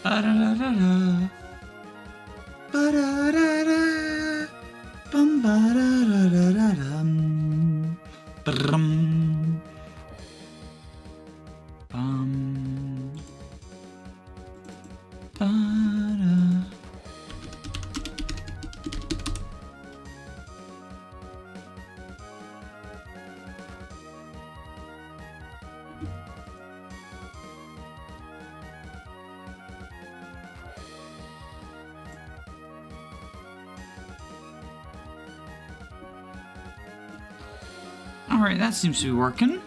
Ba-da-da-da-da. Ba-da-da-da. Bum ba-da-da-da-da-dum. Brum. Bum. Ba-da. Alright, that seems to be working.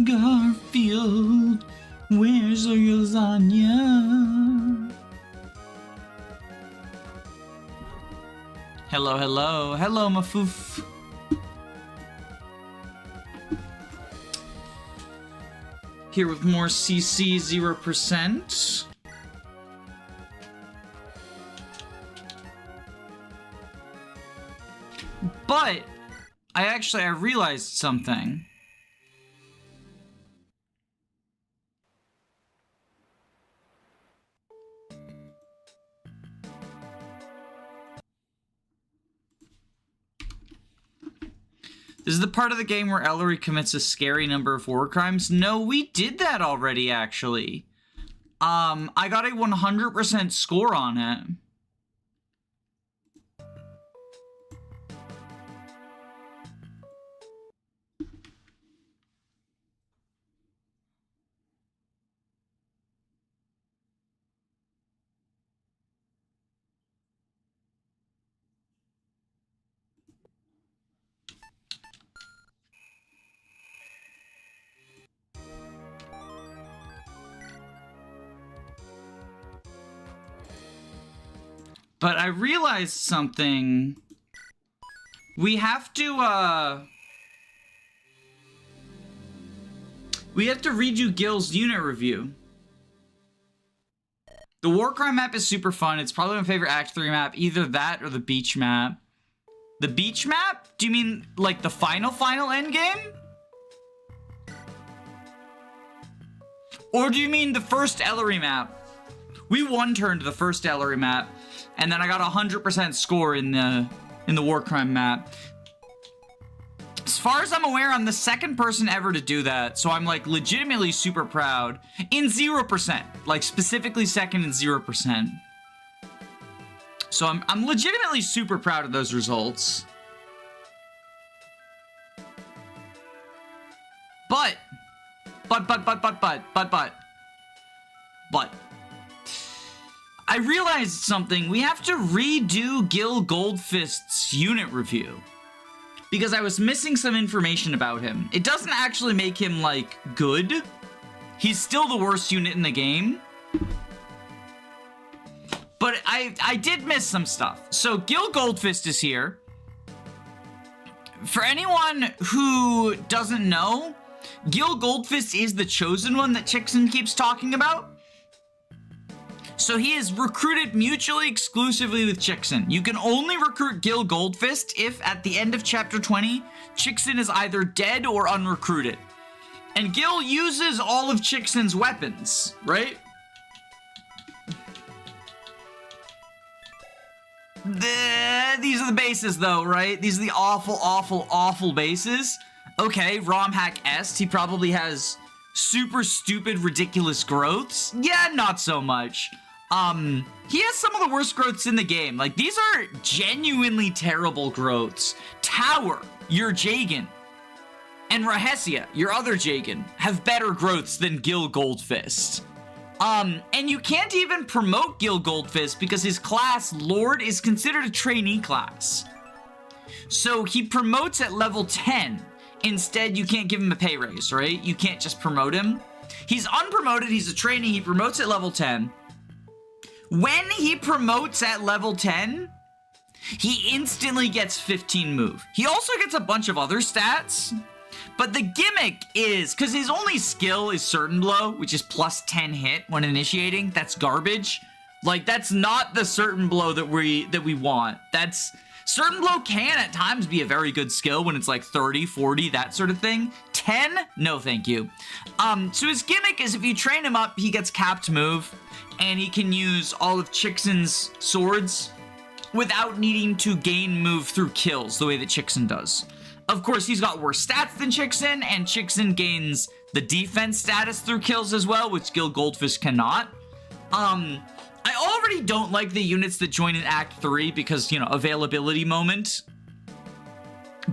Garfield, where's your lasagna? Hello, hello, hello, Mafoof. Here with more CC 0%. But I realized something. This is the part of the game where Ellerie commits a scary number of war crimes. No, we did that already, actually. I got a 100% score on it. But I realized something. We have to redo Gil's unit review. The war crime map is super fun. It's probably my favorite Act 3 map. Either that or the beach map. The beach map? Do you mean like the final end game? Or do you mean the first Ellerie map? We one-turned the first Ellerie map. And then I got a 100% score in the war crime map. As far as I'm aware, I'm the second person ever to do that. So I'm like legitimately super proud. In 0%. Like specifically second in 0%. So I'm legitimately super proud of those results. But. I realized something. We have to redo Gil Goldfist's unit review. Because I was missing some information about him. It doesn't actually make him, like, good. He's still the worst unit in the game. But I did miss some stuff. So Gil Goldfist is here. For anyone who doesn't know, Gil Goldfist is the chosen one that Chickson keeps talking about. So he is recruited mutually exclusively with Chickson. You can only recruit Gil Goldfist if, at the end of Chapter 20, Chickson is either dead or unrecruited. And Gil uses all of Chickson's weapons, right? These are the bases, though, right? These are the awful, awful, awful bases. Okay, Romhack Est, he probably has super stupid, ridiculous growths. Yeah, not so much. He has some of the worst growths in the game. Like, these are genuinely terrible growths. Tower, your Jagan, and Rahesia, your other Jagan, have better growths than Gil Goldfist. And you can't even promote Gil Goldfist because his class, Lord, is considered a trainee class. So he promotes at level 10. Instead, you can't give him a pay raise, right? You can't just promote him. He's unpromoted, he's a trainee, he promotes at level 10. When he promotes at level 10, he instantly gets 15 move. He also gets a bunch of other stats, But the gimmick is, because his only skill is Certain Blow, which is plus 10 hit when initiating. That's garbage. Like, that's not the Certain Blow that we want. That's... Certain Blow can at times be a very good skill when it's like 30, 40, that sort of thing. 10? No, thank you. So his gimmick is if you train him up, he gets capped move, and he can use all of Chixin's swords without needing to gain move through kills the way that Chixin does. Of course, he's got worse stats than Chixin, and Chixin gains the defense status through kills as well, which Gil Goldfish cannot. I already don't like the units that join in Act 3 because, you know, availability moment.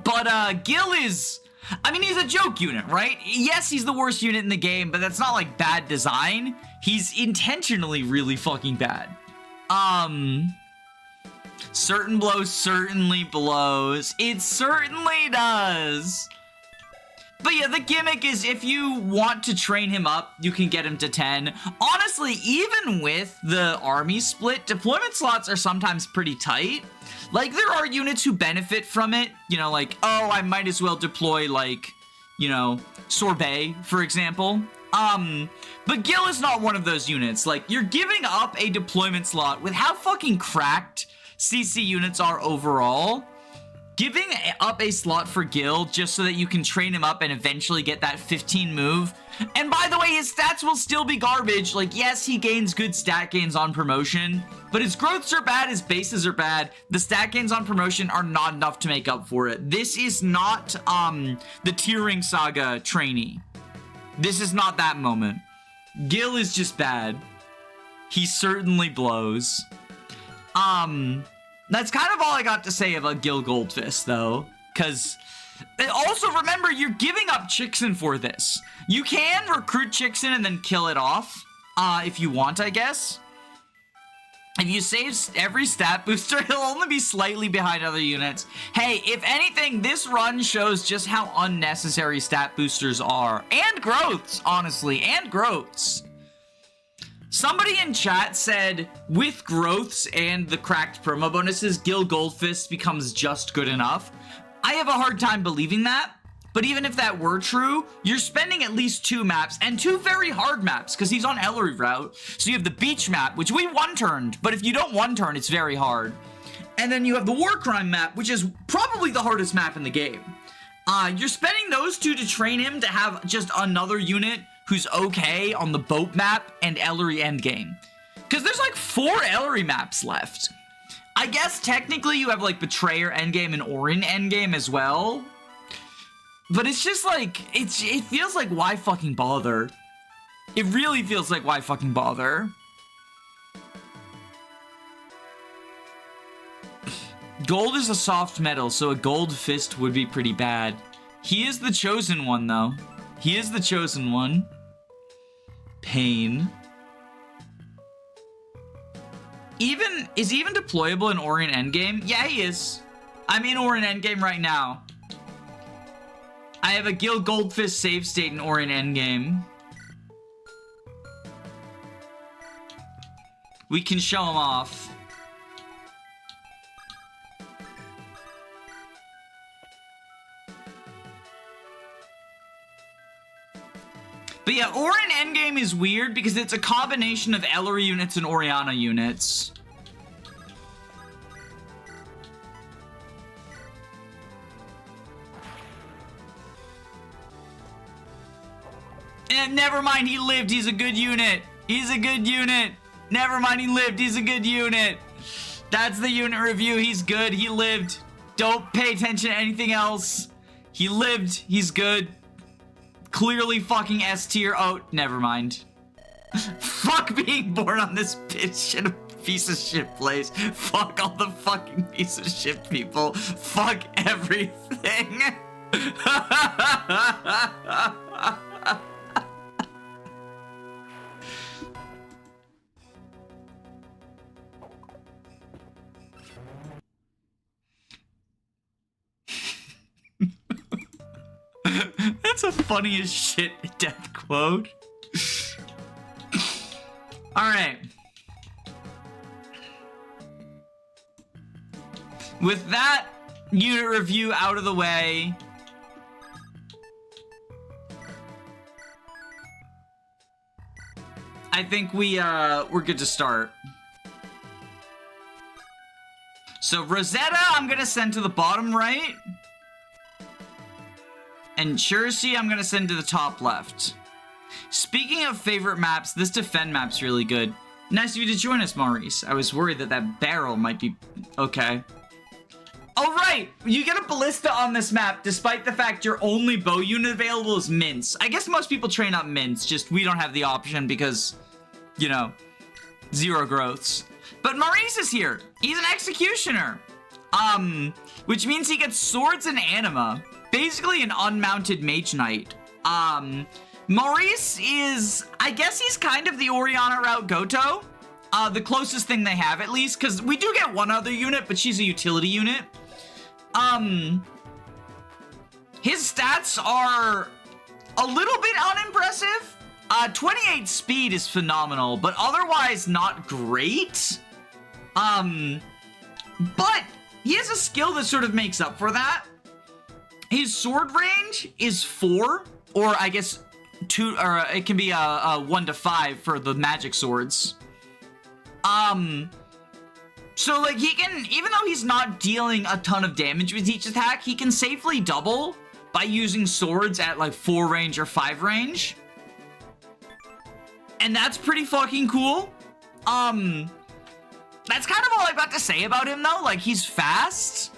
But, Gil is... I mean, he's a joke unit, right? Yes, he's the worst unit in the game, but that's not, like, bad design. He's intentionally really fucking bad. Certain Blow certainly blows. It certainly does. But yeah, the gimmick is if you want to train him up, you can get him to 10. Honestly, even with the army split, deployment slots are sometimes pretty tight. Like, there are units who benefit from it. You know, like, oh, I might as well deploy, like, you know, Sorbet, for example. But Gil is not one of those units. Like, you're giving up a deployment slot with how fucking cracked CC units are overall. Giving up a slot for Gil just so that you can train him up and eventually get that 15 move. And by the way, his stats will still be garbage. Like, yes, he gains good stat gains on promotion, but his growths are bad, his bases are bad. The stat gains on promotion are not enough to make up for it. This is not, the Tearing Saga trainee. This is not that moment. Gil is just bad. He certainly blows. That's kind of all I got to say about Gil Goldfist, though. Because, also remember, you're giving up Chixin for this. You can recruit Chixin and then kill it off, if you want, I guess. If you save every stat booster, he'll only be slightly behind other units. Hey, if anything, this run shows just how unnecessary stat boosters are. And growths, honestly, and growths. Somebody in chat said, with growths and the cracked promo bonuses, Gil Goldfist becomes just good enough. I have a hard time believing that, but even if that were true, you're spending at least 2 maps, and 2 very hard maps, because he's on Ellerie route. So you have the beach map, which we one-turned, but if you don't one-turn, it's very hard. And then you have the war crime map, which is probably the hardest map in the game. You're spending those 2 to train him to have just another unit who's okay on the boat map and Ellerie endgame. Because there's like 4 Ellerie maps left. I guess technically you have like Betrayer endgame and Orin endgame as well. But it's just like, it feels like why fucking bother? It really feels like why fucking bother? Gold is a soft metal, so a gold fist would be pretty bad. He is the chosen one, though. He is the chosen one. Pain. Is he even deployable in Orient Endgame? Yeah, he is. I'm in Orient Endgame right now. I have a Gil Goldfist save state in Orient Endgame. We can show him off. But yeah, Orin Endgame is weird because it's a combination of Ellerie units and Oriana units. And never mind, he lived. He's a good unit. He's a good unit. Never mind, he lived. He's a good unit. That's the unit review. He's good. He lived. Don't pay attention to anything else. He lived. He's good. Clearly fucking S tier. Oh, never mind. Fuck being born on this piece of shit place. Fuck all the fucking piece of shit people. Fuck everything. That's a funny as shit death quote. Alright. With that unit review out of the way, I think we're good to start. So Rosetta, I'm gonna send to the bottom right. And Chersi, I'm gonna send to the top left. Speaking of favorite maps, this defend map's really good. Nice of you to join us, Maurice. I was worried that that barrel might be... Okay. Oh, right! You get a ballista on this map, despite the fact your only bow unit available is Mints. I guess most people train up Mints, just we don't have the option because, you know, 0 growths. But Maurice is here. He's an executioner. Which means he gets swords and anima. Basically an unmounted mage knight. Maurice is, I guess he's kind of the Orianna route Goto. The closest thing they have, at least, because we do get one other unit, but she's a utility unit. His stats are a little bit unimpressive. 28 speed is phenomenal, but otherwise not great. But he has a skill that sort of makes up for that. His sword range is 4, or I guess 2, or it can be a 1 to 5 for the magic swords. So like he can, even though he's not dealing a ton of damage with each attack, he can safely double by using swords at like 4 range or 5 range. And that's pretty fucking cool. That's kind of all I've got to say about him though. Like he's fast.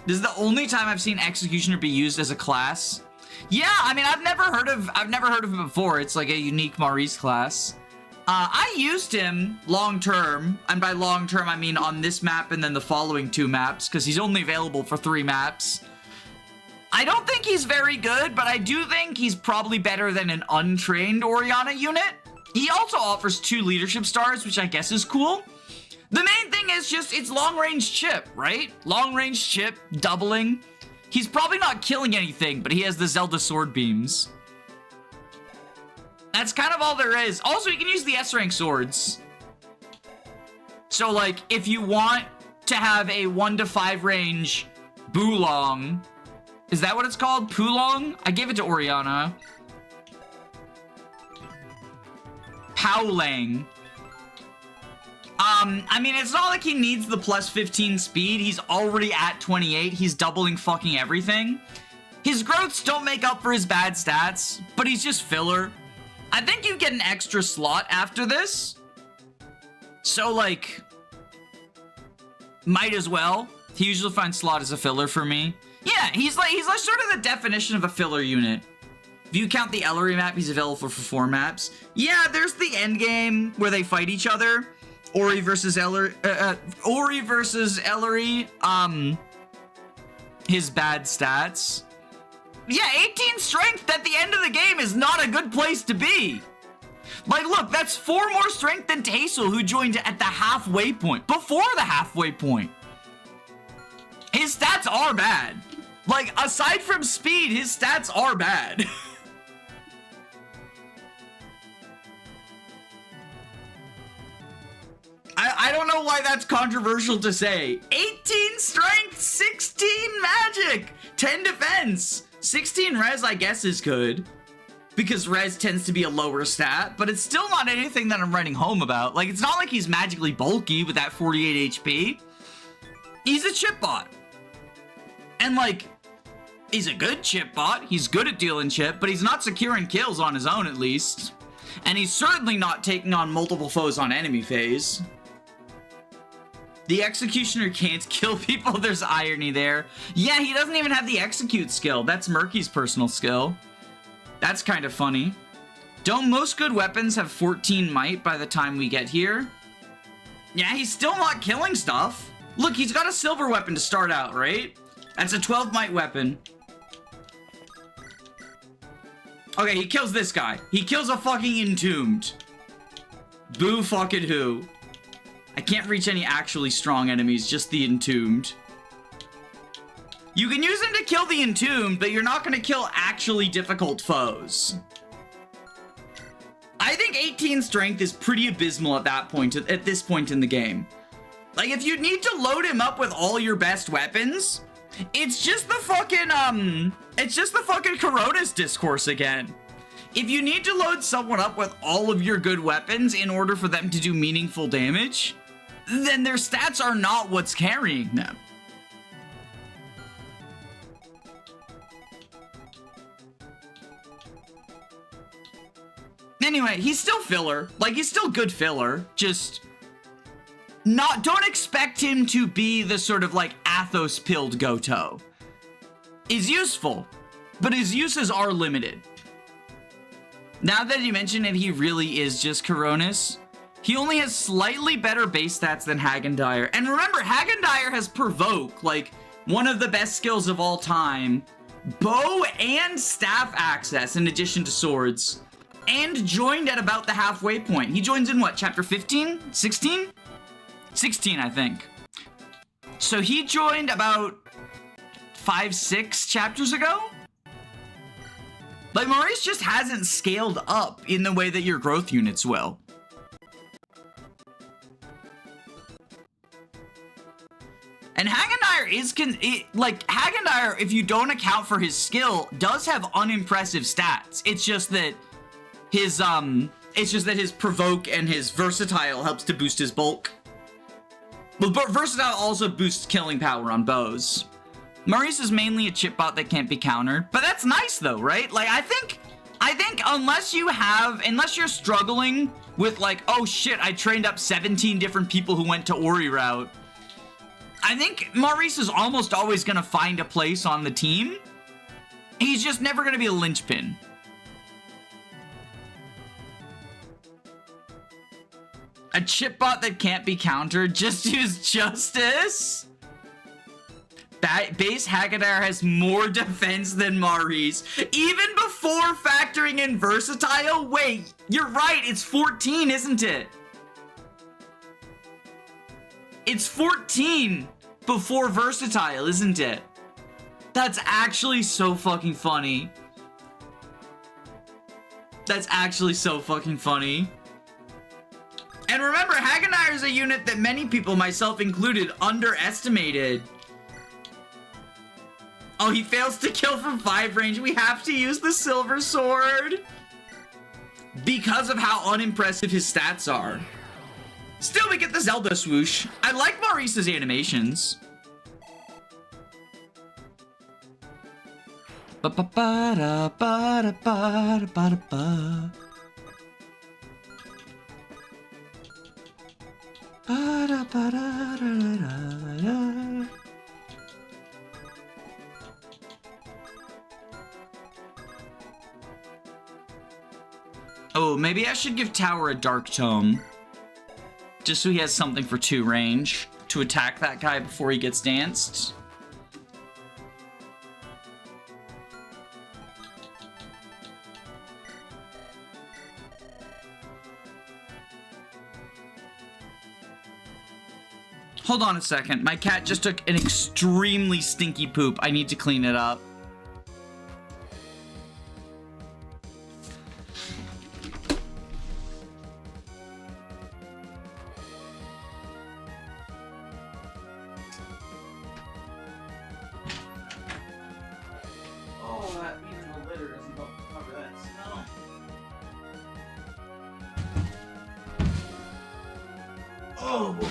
This is the only time I've seen Executioner be used as a class. Yeah, I mean, I've never heard of him before. It's like a unique Maurice class. I used him long term, and by long term I mean on this map and then the following 2 maps, because he's only available for 3 maps. I don't think he's very good, but I do think he's probably better than an untrained Orianna unit. He also offers 2 leadership stars, which I guess is cool. The main thing is just, it's long-range chip, right? Long-range chip, doubling. He's probably not killing anything, but he has the Zelda sword beams. That's kind of all there is. Also, you can use the S-rank swords. So, like, if you want to have a 1 to 5 range Bulong, is that what it's called? Pulong? I gave it to Orianna. Howling. I mean, it's not like he needs the plus 15 speed. He's already at 28. He's doubling fucking everything. His growths don't make up for his bad stats, but he's just filler. I think you get an extra slot after this. So, like, might as well. He usually finds slot as a filler for me. Yeah, he's like sort of the definition of a filler unit. If you count the Ellerie map, he's available for 4 maps. Yeah, there's the end game where they fight each other. Ori versus Ellerie, his bad stats. Yeah, 18 strength at the end of the game is not a good place to be. Like, look, that's 4 more strength than Taisel, who joined at the halfway point, before the halfway point. His stats are bad. Like, aside from speed, his stats are bad. I don't know why that's controversial to say. 18 strength, 16 magic, 10 defense. 16 res, I guess, is good. Because res tends to be a lower stat, but it's still not anything that I'm writing home about. Like, it's not like he's magically bulky with that 48 HP. He's a chip bot. And, like, he's a good chip bot. He's good at dealing chip, but he's not securing kills on his own, at least. And he's certainly not taking on multiple foes on enemy phase. The Executioner can't kill people. There's irony there. Yeah, he doesn't even have the execute skill. That's Murky's personal skill. That's kind of funny. Don't most good weapons have 14 might by the time we get here? Yeah, he's still not killing stuff. Look, he's got a silver weapon to start out, right? That's a 12 might weapon. Okay, he kills this guy. He kills a fucking entombed. Boo fucking who. I can't reach any actually strong enemies, just the entombed. You can use him to kill the entombed, but you're not going to kill actually difficult foes. I think 18 strength is pretty abysmal at that point, at this point in the game. Like, if you need to load him up with all your best weapons, it's just the fucking Coronis discourse again. If you need to load someone up with all of your good weapons in order for them to do meaningful damage, then their stats are not what's carrying them. Anyway, he's still filler. Like, he's still good filler. Just don't expect him to be the sort of like Athos pilled Goto. He's useful, but his uses are limited. Now that you mention it, he really is just Coronis. He only has slightly better base stats than Hagendire. And remember, Hagendire has Provoke, like one of the best skills of all time. Bow and staff access in addition to swords. And joined at about the halfway point. He joins in what, chapter 15? 16? 16, I think. So he joined about 5-6 chapters ago? Like, Maurice just hasn't scaled up in the way that your growth units will. And Hagendire is, Hagendire, if you don't account for his skill, does have unimpressive stats. It's just that his Provoke and his Versatile helps to boost his bulk. But Versatile also boosts killing power on bows. Maurice is mainly a chip bot that can't be countered, but that's nice though, right? Like, I think unless you're struggling with like, oh shit, I trained up 17 different people who went to Ori route, I think Maurice is almost always gonna find a place on the team. He's just never gonna be a linchpin. A chip bot that can't be countered, just use Justice? Base Hagendire has more defense than Maurice, even before factoring in Versatile? Wait, you're right, it's 14, isn't it? It's 14 before Versatile, isn't it? That's actually so fucking funny. That's actually so fucking funny. And remember, Hagendire is a unit that many people, myself included, underestimated. Oh, he fails to kill from 5 range. We have to use the Silver Sword because of how unimpressive his stats are. Still, we get the Zelda swoosh. I like Maurice's animations. Ba-ba-ba-da-ba-da-ba-da-ba-da-ba. Ba-da-ba-da-da-da-da-da. Oh, maybe I should give Tower a Dark Tome. Just so he has something for 2 range to attack that guy before he gets danced. Hold on a second. My cat just took an extremely stinky poop. I need to clean it up. Oh, that means the litter doesn't cover that smell. Oh boy.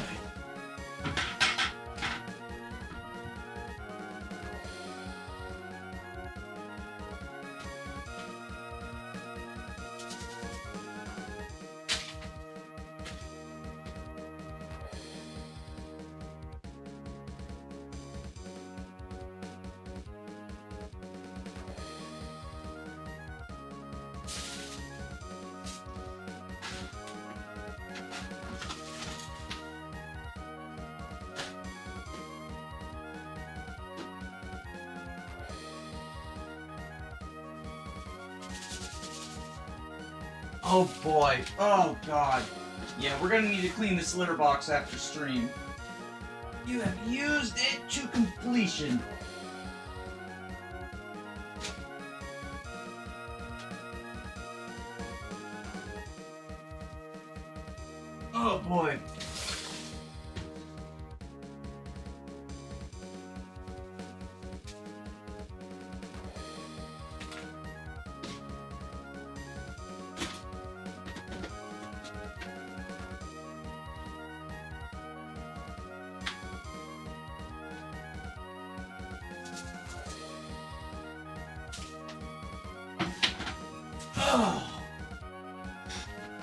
Oh boy. Oh god. Yeah, we're gonna need to clean this litter box after stream. You have used it to completion. Oh boy.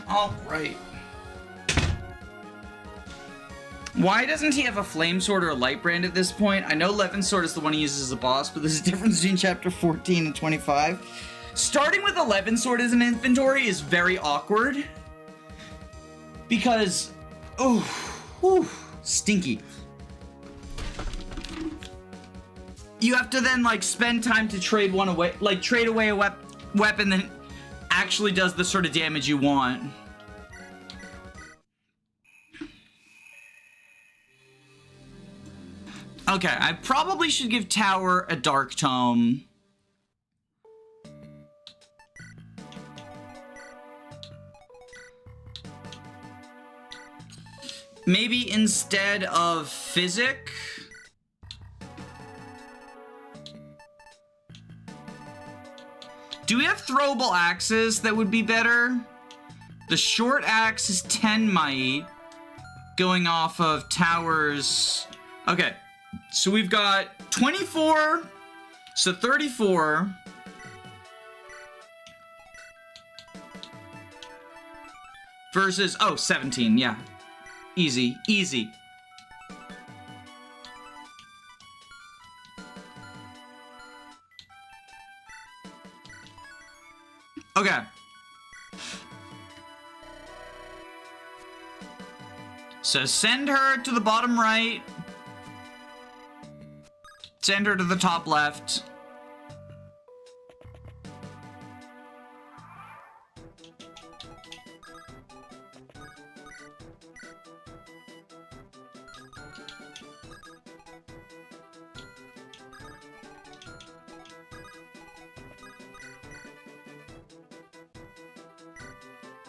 All right. Why doesn't he have a flame sword or a light brand at this point? I know Levin sword is the one he uses as a boss, but there's a difference between chapter 14 and 25. Starting with 11 sword as an inventory is very awkward. Because, stinky. You have to then, like, spend time to trade one away, like, trade away a weapon that actually does the sort of damage you want. Okay, I probably should give Tower a Dark Tome. Maybe instead of Physic. Do we have throwable axes that would be better? The short axe is 10 might, going off of Tower's... Okay, so we've got 24, so 34. Versus, 17, yeah. Easy, easy. Okay. So send her to the bottom right. Send her to the top left.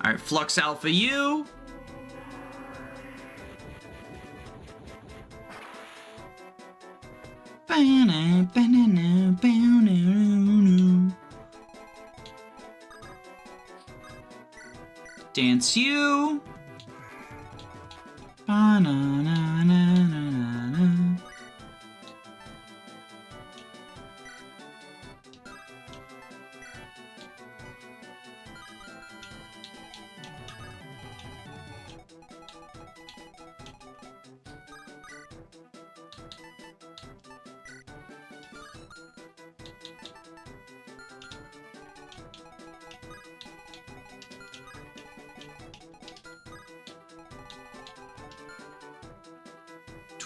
All right, Flux Alpha U. Dance U.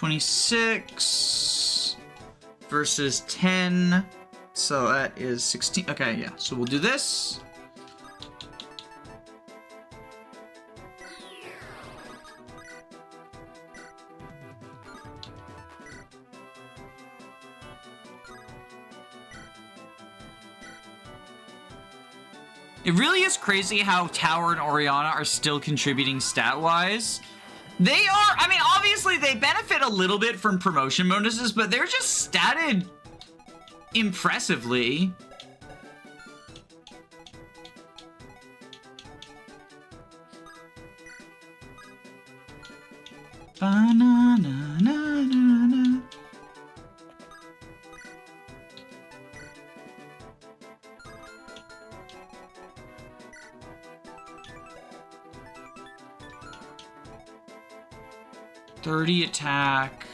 $26 versus 10, so that is 16. Okay, yeah, so we'll do this. It really is crazy how Tower and Oriana are still contributing stat-wise. They are, I mean, obviously they benefit a little bit from promotion bonuses, but they're just statted impressively. Ba-na-na-na-na-na. $30 attack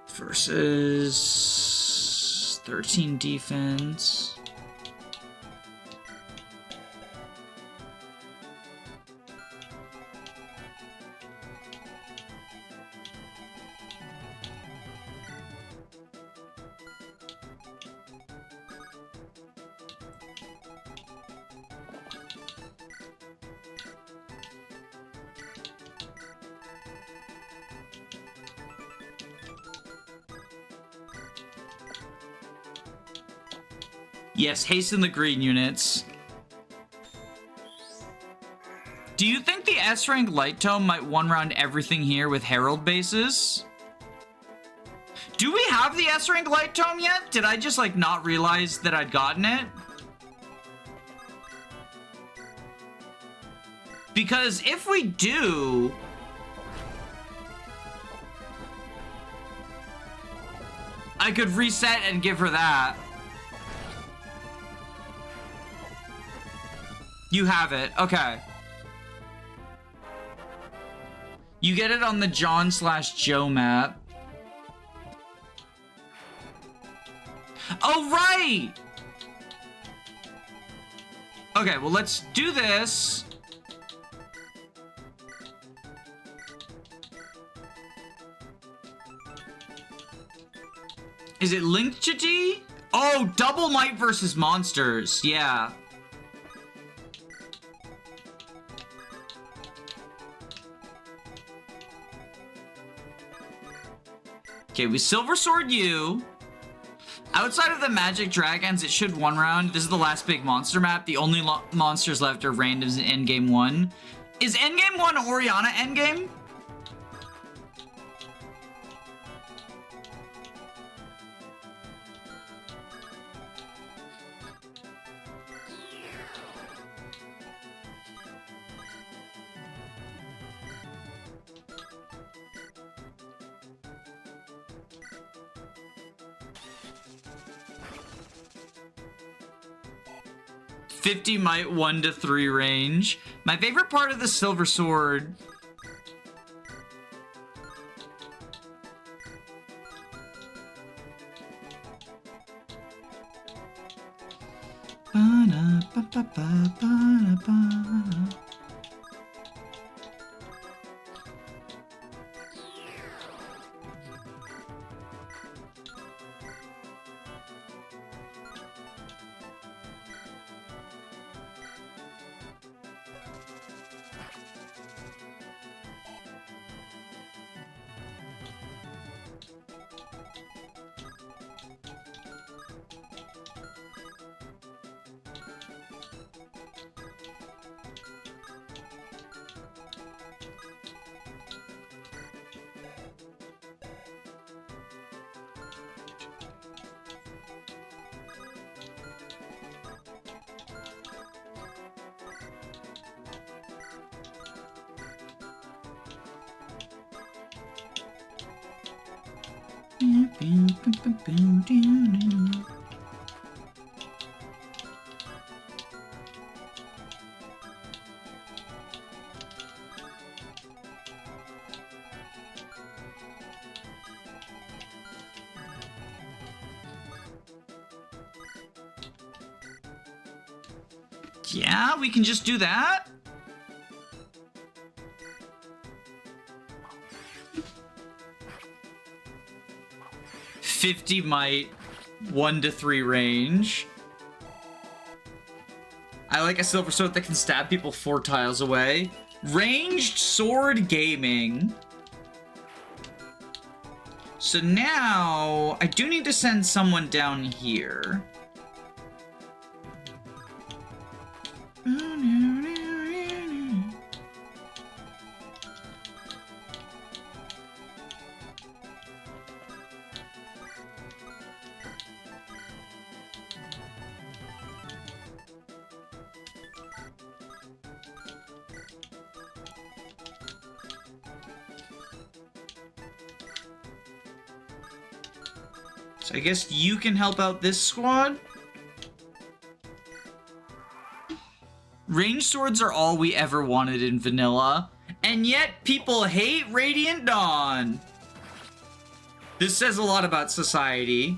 versus 13 defense. Yes, hasten the green units. Do you think the S-rank Light Tome might one-round everything here with Herald bases? Do we have the S-rank Light Tome yet? Did I just, like, not realize that I'd gotten it? Because if we do... I could reset and give her that. You have it. Okay. You get it on the John/Joe map. Oh, right! Okay, well, let's do this. Is it linked to D? Oh, double might versus monsters. Yeah. Okay, we Silver Sword you. Outside of the magic dragons, it should one round. This is the last big monster map. The only monsters left are randoms in Endgame 1. Is Endgame 1 Oriana Endgame? $50 might 1 to 3 range. My favorite part of the Silver Sword. Yeah, we can just do that. $50 might 1 to 3 range. I like a Silver Sword that can stab people 4 tiles away. Ranged sword gaming. So now I do need to send someone down here. So I guess you can help out this squad. Ranged swords are all we ever wanted in vanilla, and yet people hate Radiant Dawn. This says a lot about society.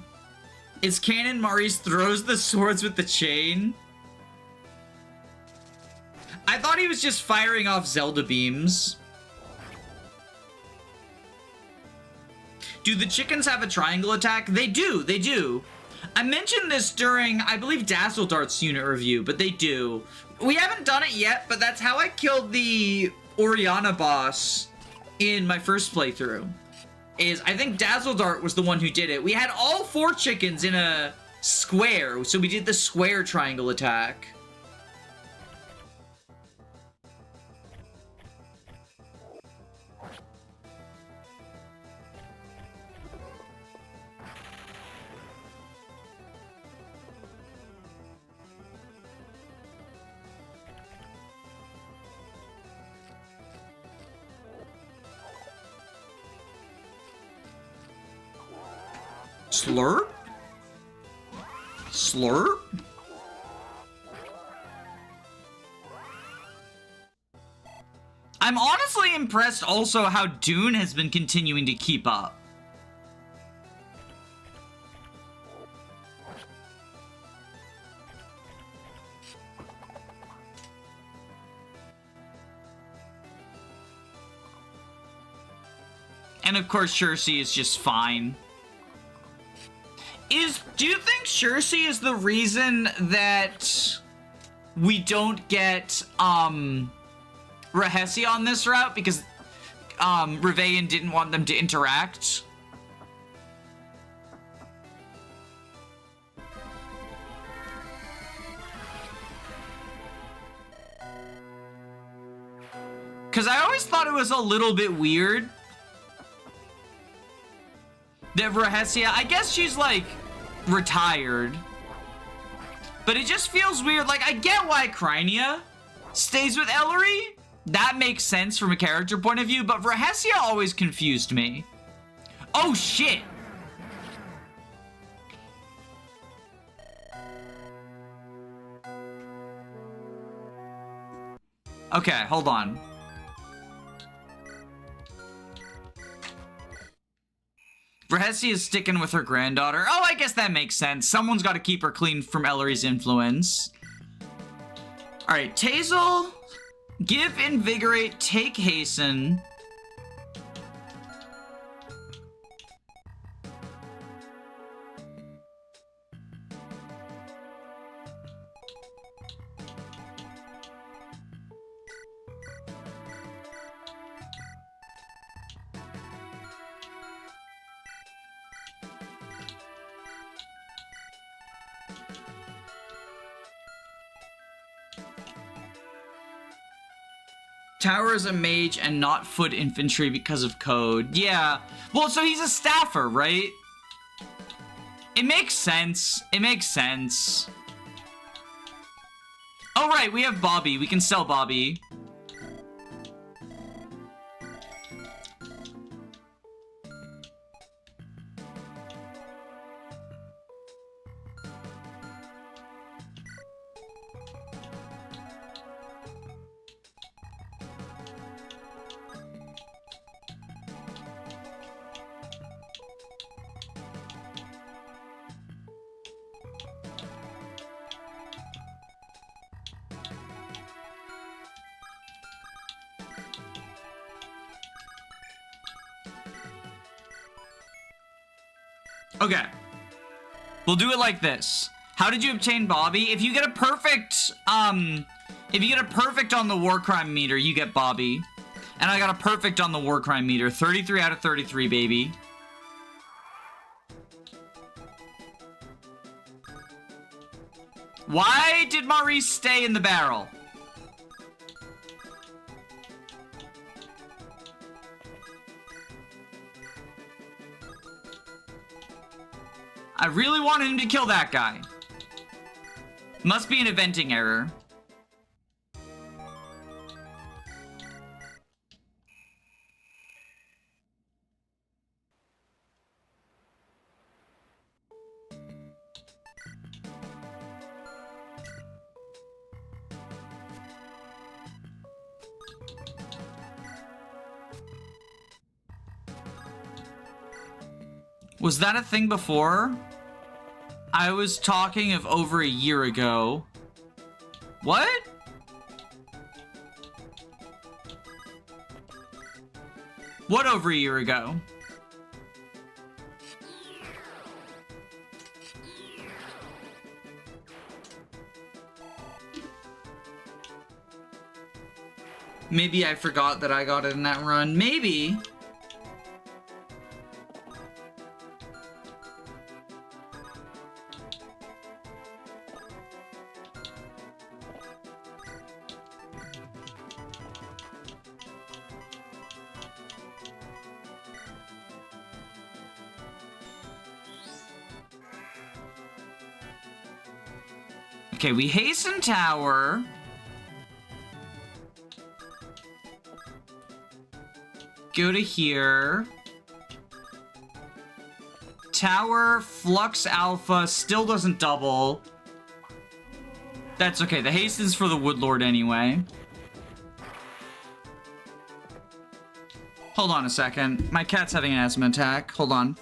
It's canon Maurice throws the swords with the chain. I thought he was just firing off Zelda beams. Do the chickens have a triangle attack? They do, they do. I mentioned this during, I believe, Dazzle Dart's unit review, but they do. We haven't done it yet, but that's how I killed the Oriana boss in my first playthrough. I think Dazzle Dart was the one who did it. We had all 4 chickens in a square, so we did the square triangle attack. Slurp? Slurp? I'm honestly impressed also how Dune has been continuing to keep up. And of course, Cersei is just fine. Do you think Cersei is the reason that we don't get, Rahessia on this route? Because, Rivain didn't want them to interact? Because I always thought it was a little bit weird that Rahessia, I guess she's, like, retired. But it just feels weird. Like, I get why Crynia stays with Ellerie. That makes sense from a character point of view, but Rahessia always confused me. Oh, shit! Okay, hold on. Rahessia is sticking with her granddaughter. Oh, I guess that makes sense. Someone's got to keep her clean from Ellerie's influence. Alright, Tazel, give Invigorate, take Hasten. Tower is a mage and not foot infantry because of code. Yeah. Well, so he's a staffer, right? It makes sense. It makes sense. Oh, right. We have Bobby. We can sell Bobby. Okay. We'll do it like this. How did you obtain Bobby? If you get a perfect, if you get a perfect on the war crime meter, you get Bobby. And I got a perfect on the war crime meter. 33 out of 33, baby. Why did Maurice stay in the barrel? I really wanted him to kill that guy. Must be an eventing error. Was that a thing before? I was talking of over a year ago. What? What over a year ago? Maybe I forgot that I got it in that run. Maybe. Okay, we hasten tower. Go to here. Tower, Flux Alpha, still doesn't double. That's okay, the hasten's for the Woodlord anyway. Hold on a second. My cat's having an asthma attack. Hold on.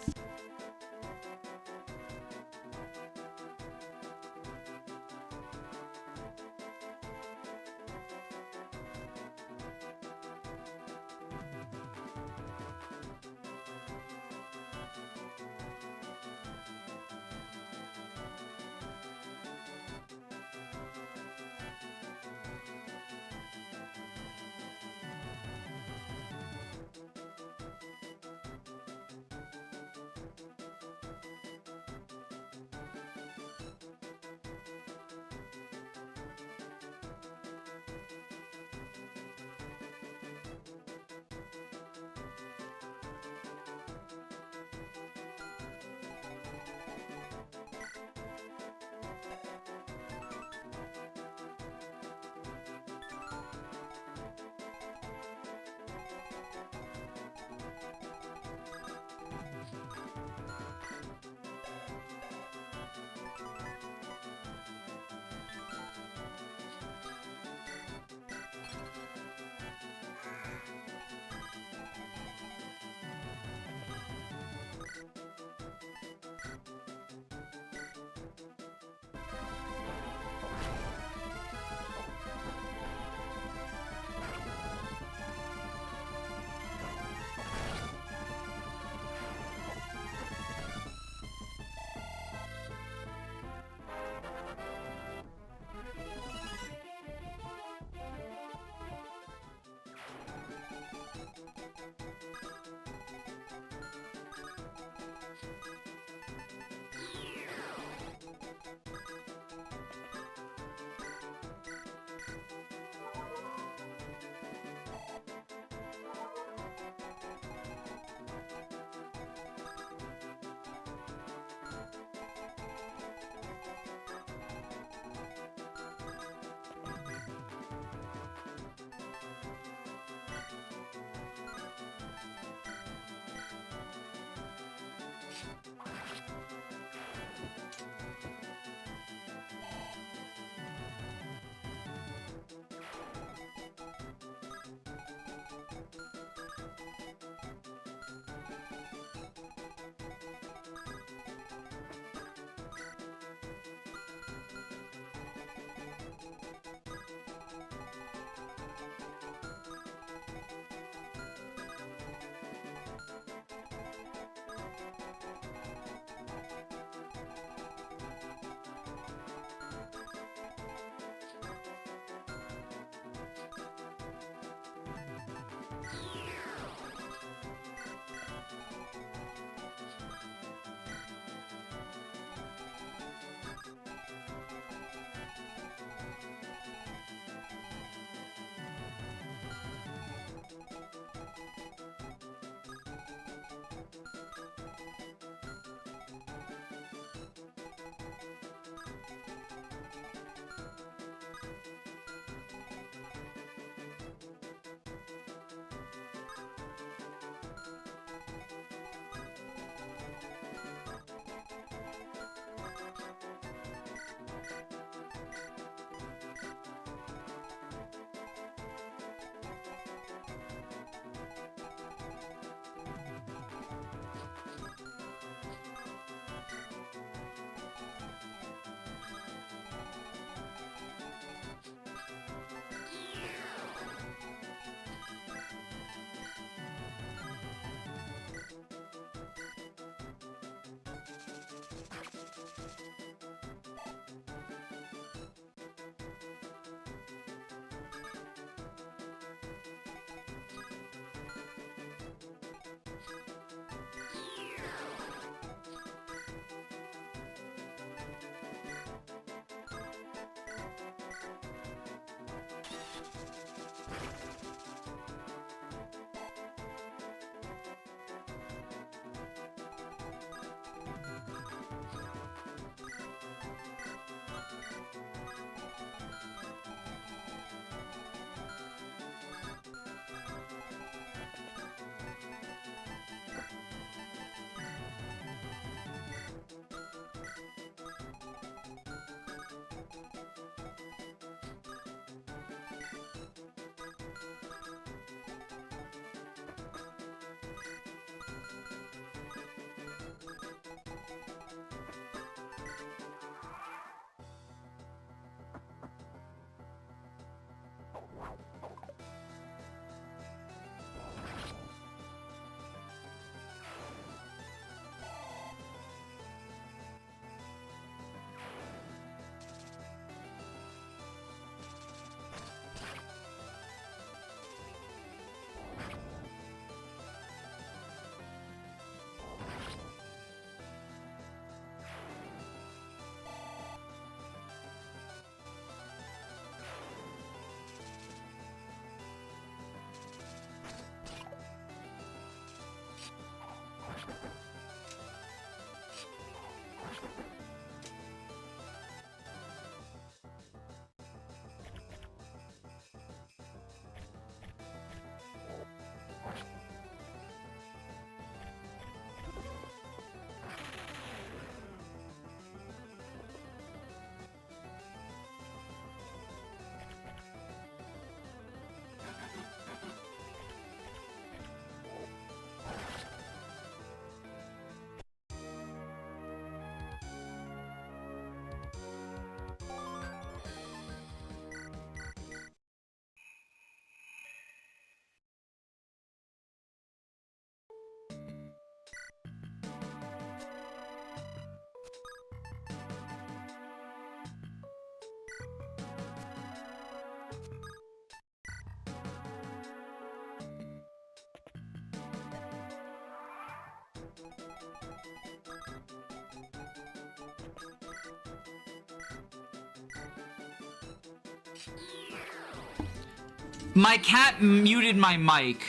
My cat muted my mic.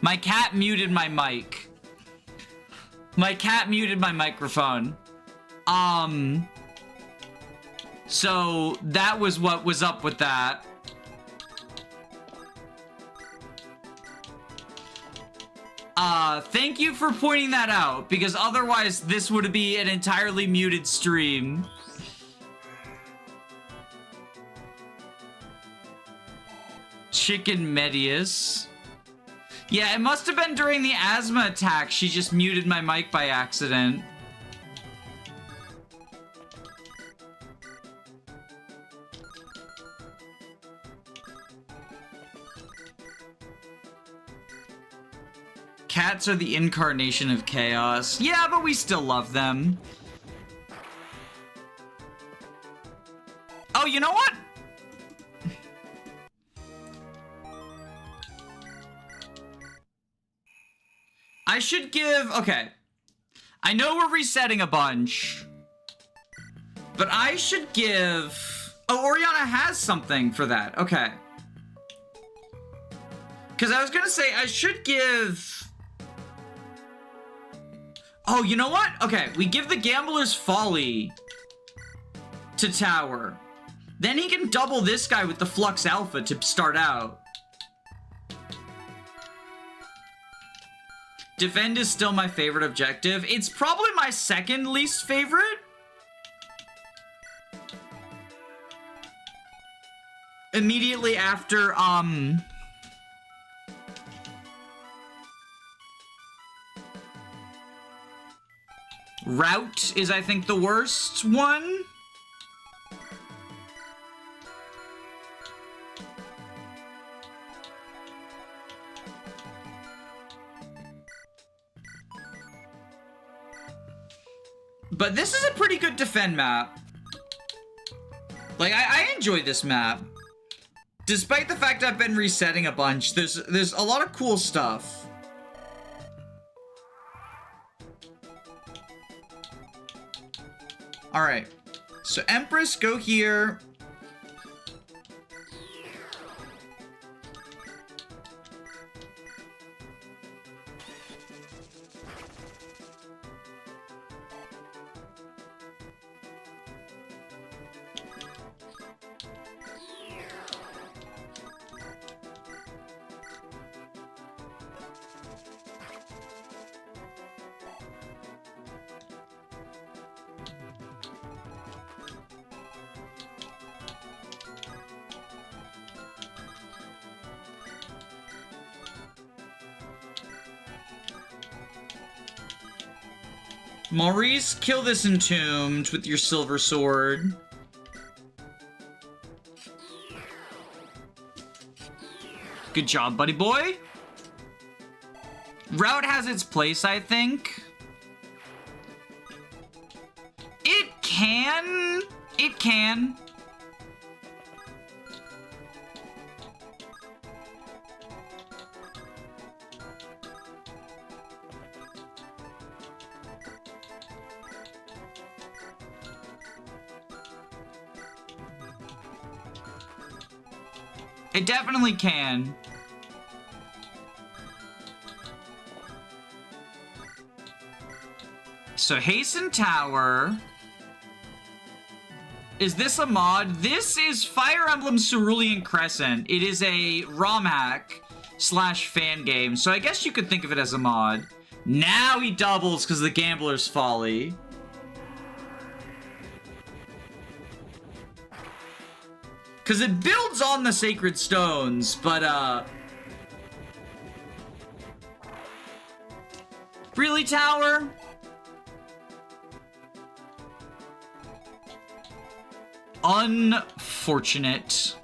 My cat muted my mic. My cat muted my microphone. So that was what was up with that. Thank you for pointing that out, because otherwise this would be an entirely muted stream. Chicken Medius. Yeah, it must have been during the asthma attack. She just muted my mic by accident. Cats are the incarnation of chaos. Yeah, but we still love them. Oh, you know what? I should give... Okay. I know we're resetting a bunch. But I should give... Oh, Oriana has something for that. Okay. Because I was going to say, I should give... Oh, you know what? Okay, we give the Gambler's Folly to Tower. Then he can double this guy with the Flux Alpha to start out. Defend is still my favorite objective. It's probably my second least favorite. Immediately after, Route is, I think, the worst one. But this is a pretty good defend map. Like, I enjoy this map. Despite the fact I've been resetting a bunch, there's a lot of cool stuff. Alright, so Empress, go here. Maurice, kill this Entombed with your silver sword. Good job, buddy boy. Route has its place, I think. It can. It can. It definitely can. So Hasten Tower. Is this a mod? This is Fire Emblem Cerulean Crescent. It is a ROM hack / fan game. So I guess you could think of it as a mod. Now he doubles because of the Gambler's Folly. Because it builds on the Sacred Stones, but, Really, Tower? Unfortunate.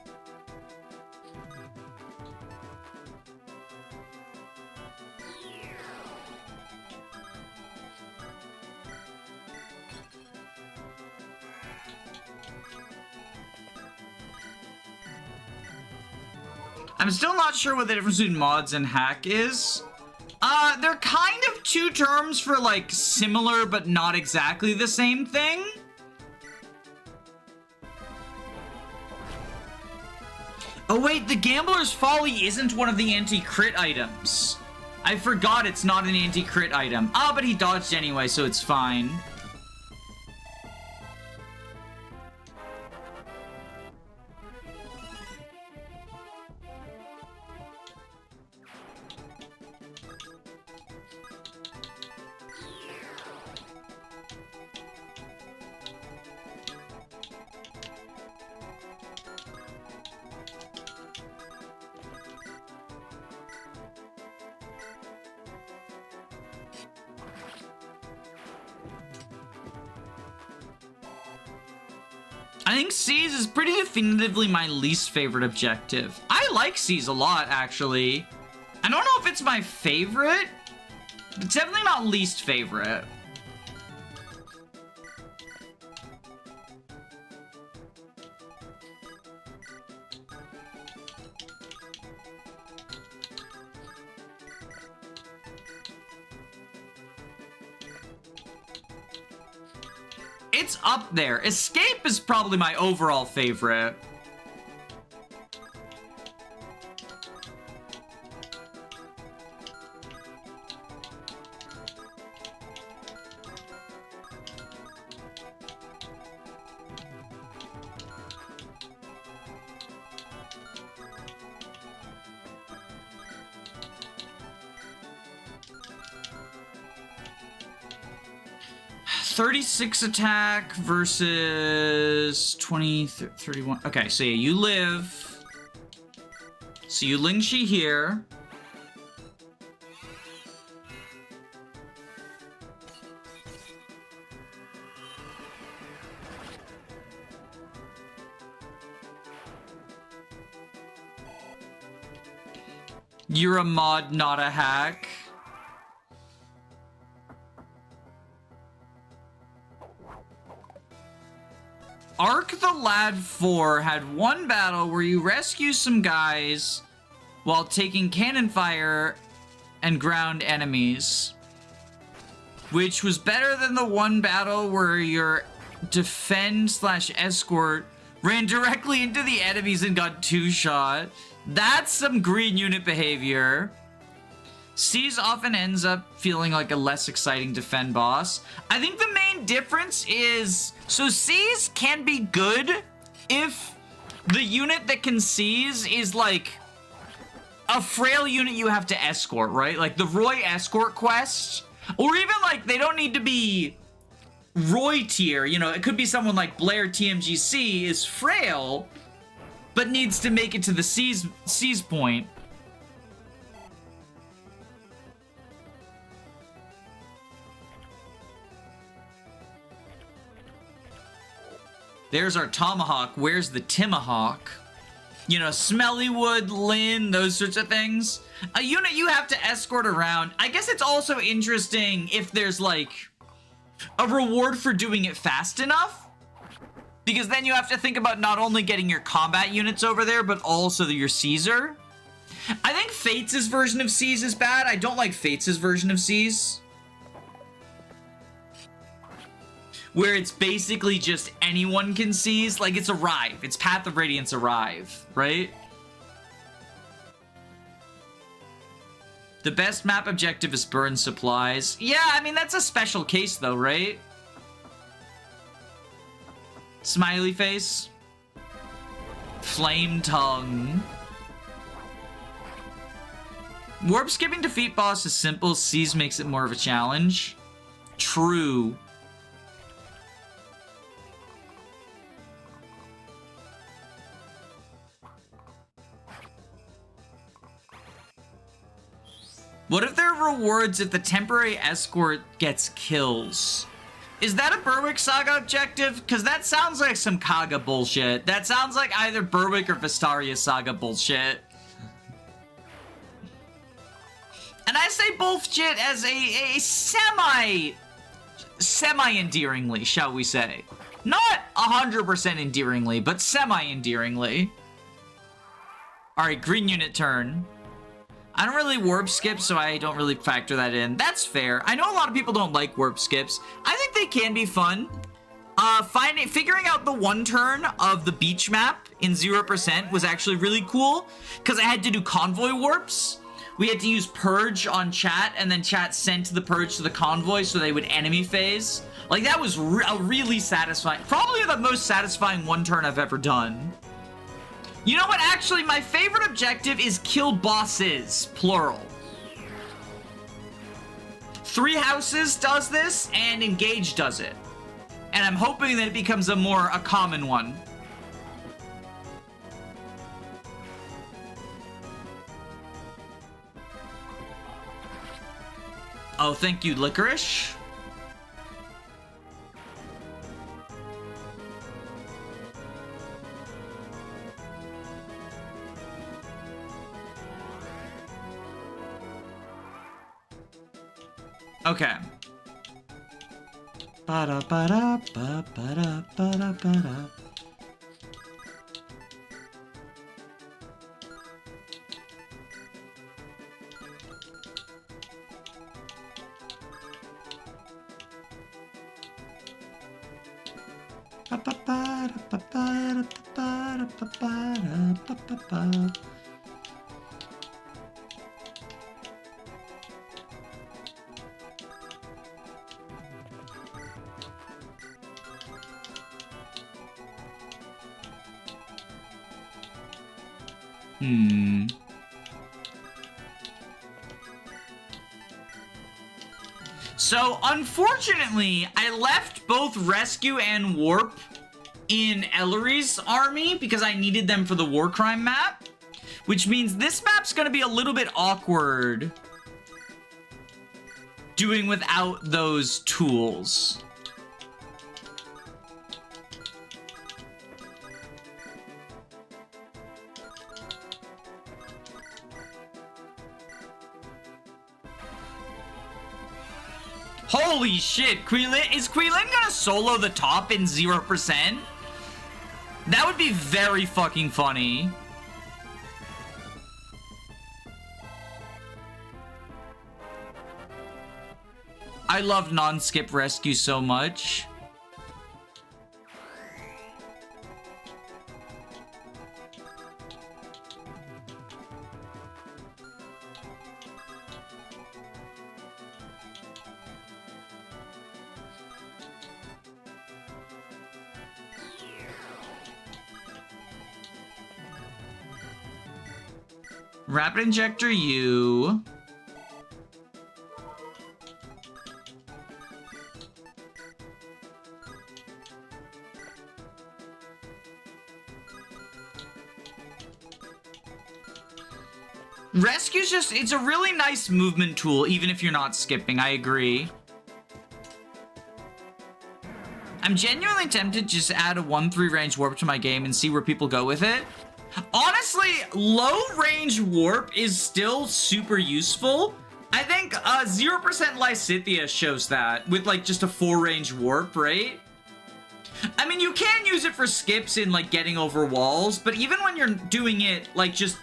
I'm still not sure what the difference between mods and hack is. They're kind of two terms for, like, similar but not exactly the same thing. Oh wait, the Gambler's Folly isn't one of the anti-crit items. I forgot it's not an anti-crit item. Ah, but he dodged anyway, so it's fine. I think Seize is pretty definitively my least favorite objective. I like Seize a lot, actually. I don't know if it's my favorite. It's definitely not least favorite. It's up there. Escape is probably my overall favorite. .36 attack versus 20, 31. Okay, so yeah, you live. So you Ling Shi here. You're a mod, not a hack. Arc the Lad 4 had one battle where you rescue some guys while taking cannon fire and ground enemies, which was better than the one battle where your defend/escort ran directly into the enemies and got two-shot. That's some green unit behavior. Seize often ends up feeling like a less exciting defend boss. I think the main difference is, so Seize can be good if the unit that can Seize is like a frail unit you have to escort, right? Like the Roy escort quest, or even like they don't need to be Roy tier, you know, it could be someone like Blair TMGC is frail, but needs to make it to the Seize point. There's our Tomahawk. Where's the Timahawk? You know, Smellywood, Lynn, those sorts of things. A unit you have to escort around. I guess it's also interesting if there's, like, a reward for doing it fast enough. Because then you have to think about not only getting your combat units over there, but also your Caesar. I think Fates' version of Seize is bad. I don't like Fates' version of Seize, where it's basically just anyone can Seize. Like, it's Arrive. It's Path of Radiance Arrive, right? The best map objective is burn supplies. Yeah, I mean, that's a special case, though, right? Smiley face. Flame tongue. Warp skipping defeat boss is simple. Seize makes it more of a challenge. True. What if there are rewards if the temporary escort gets kills? Is that a Berwick Saga objective? Because that sounds like some Kaga bullshit. That sounds like either Berwick or Vestaria Saga bullshit. And I say bullshit as a semi-endearingly, shall we say. Not 100% endearingly, but semi-endearingly. Alright, green unit turn. I don't really warp skip, so I don't really factor that in. That's fair. I know a lot of people don't like warp skips. I think they can be fun. Figuring out the one turn of the beach map in 0% was actually really cool, because I had to do convoy warps. We had to use purge on chat, and then chat sent the purge to the convoy so they would enemy phase. Like, that was really satisfying. Probably the most satisfying one turn I've ever done. You know what? Actually, my favorite objective is kill bosses, plural. 3 Houses does this, and Engage does it. And I'm hoping that it becomes a common one. Oh, thank you, Licorice. Okay. Ba-da-ba-da-ba-ba-da-ba-da-ba-da. Ba-ba-ba-da-ba-ba-da-ba-da-ba-da-ba-ba. So, unfortunately, I left both Rescue and Warp in Ellerie's army because I needed them for the War Crime map, which means this map's gonna be a little bit awkward doing without those tools. Holy shit, Quilin, is Quilin gonna solo the top in 0%? That would be very fucking funny. I love non-skip rescue so much. Rapid Injector U. Rescue's just, it's a really nice movement tool, even if you're not skipping, I agree. I'm genuinely tempted to just add a 1-3 range warp to my game and see where people go with it. Honestly, low range warp is still super useful. I think 0% Lysithea shows that with like just a 4 range warp, right? I mean, you can use it for skips in like getting over walls, but even when you're doing it like just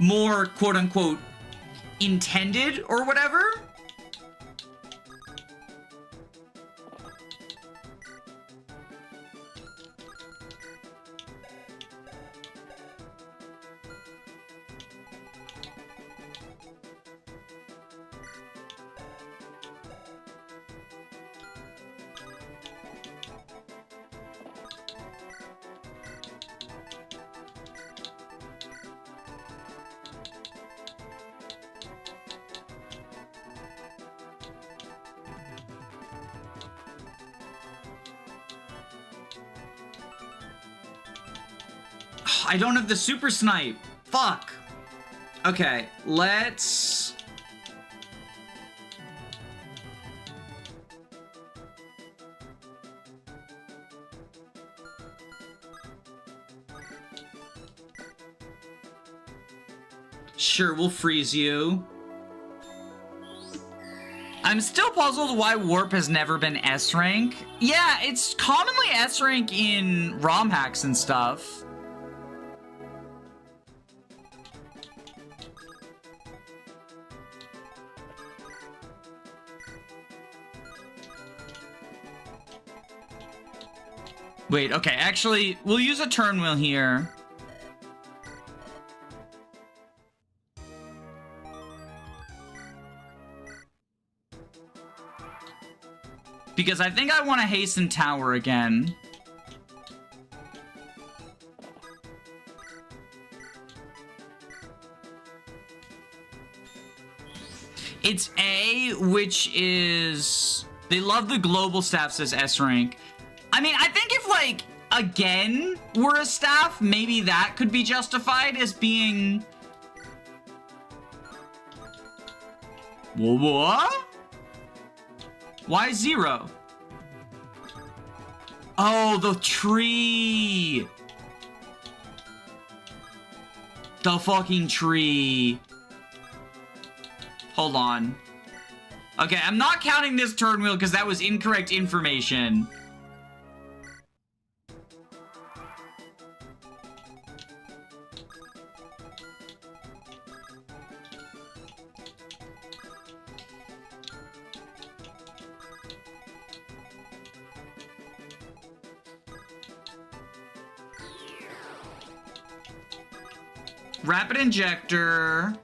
more quote unquote intended or whatever. I don't have the super snipe. Fuck. Okay, let's... Sure, we'll freeze you. I'm still puzzled why Warp has never been S rank. Yeah, it's commonly S rank in ROM hacks and stuff. Wait, okay, actually, we'll use a turn wheel here. Because I think I want to hasten tower again. It's A, which is... They love the global staff, says S rank. I mean, I think if, like, again, were a staff, maybe that could be justified as being... What? Why 0? Oh, the tree. The fucking tree. Hold on. Okay, I'm not counting this turn wheel because that was incorrect information. Rapid injector.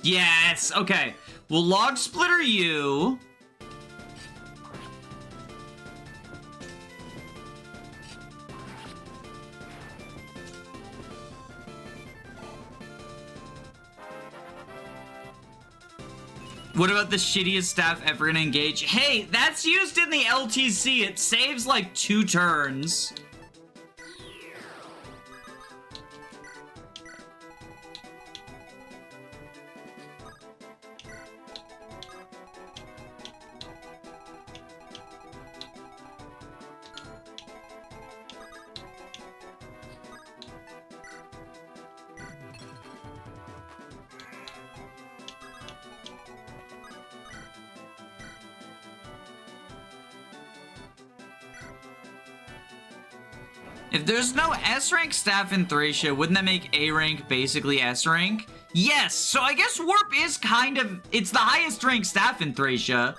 Yes, okay. We'll log splitter you. What about the shittiest staff ever in Engage? Hey, that's used in the LTC. It saves like 2 turns. If there's no S-rank staff in Thracia, wouldn't that make A-rank basically S-rank? Yes, so I guess Warp is kind of... It's the highest ranked staff in Thracia.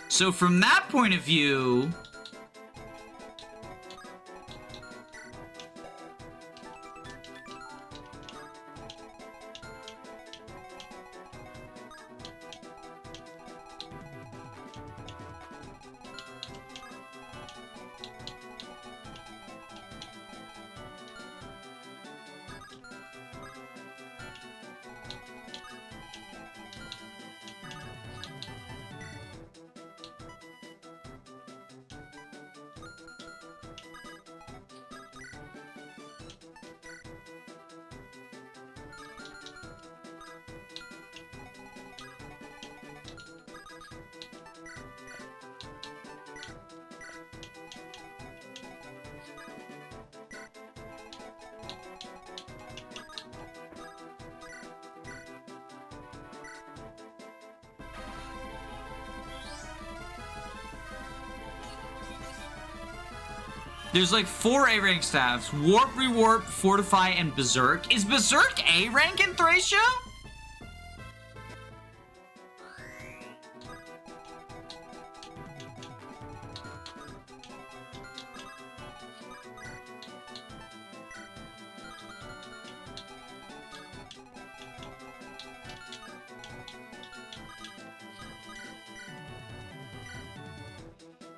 So from that point of view... There's like 4 A-rank staffs. Warp, Rewarp, Fortify, and Berserk. Is Berserk A-rank in Thracia?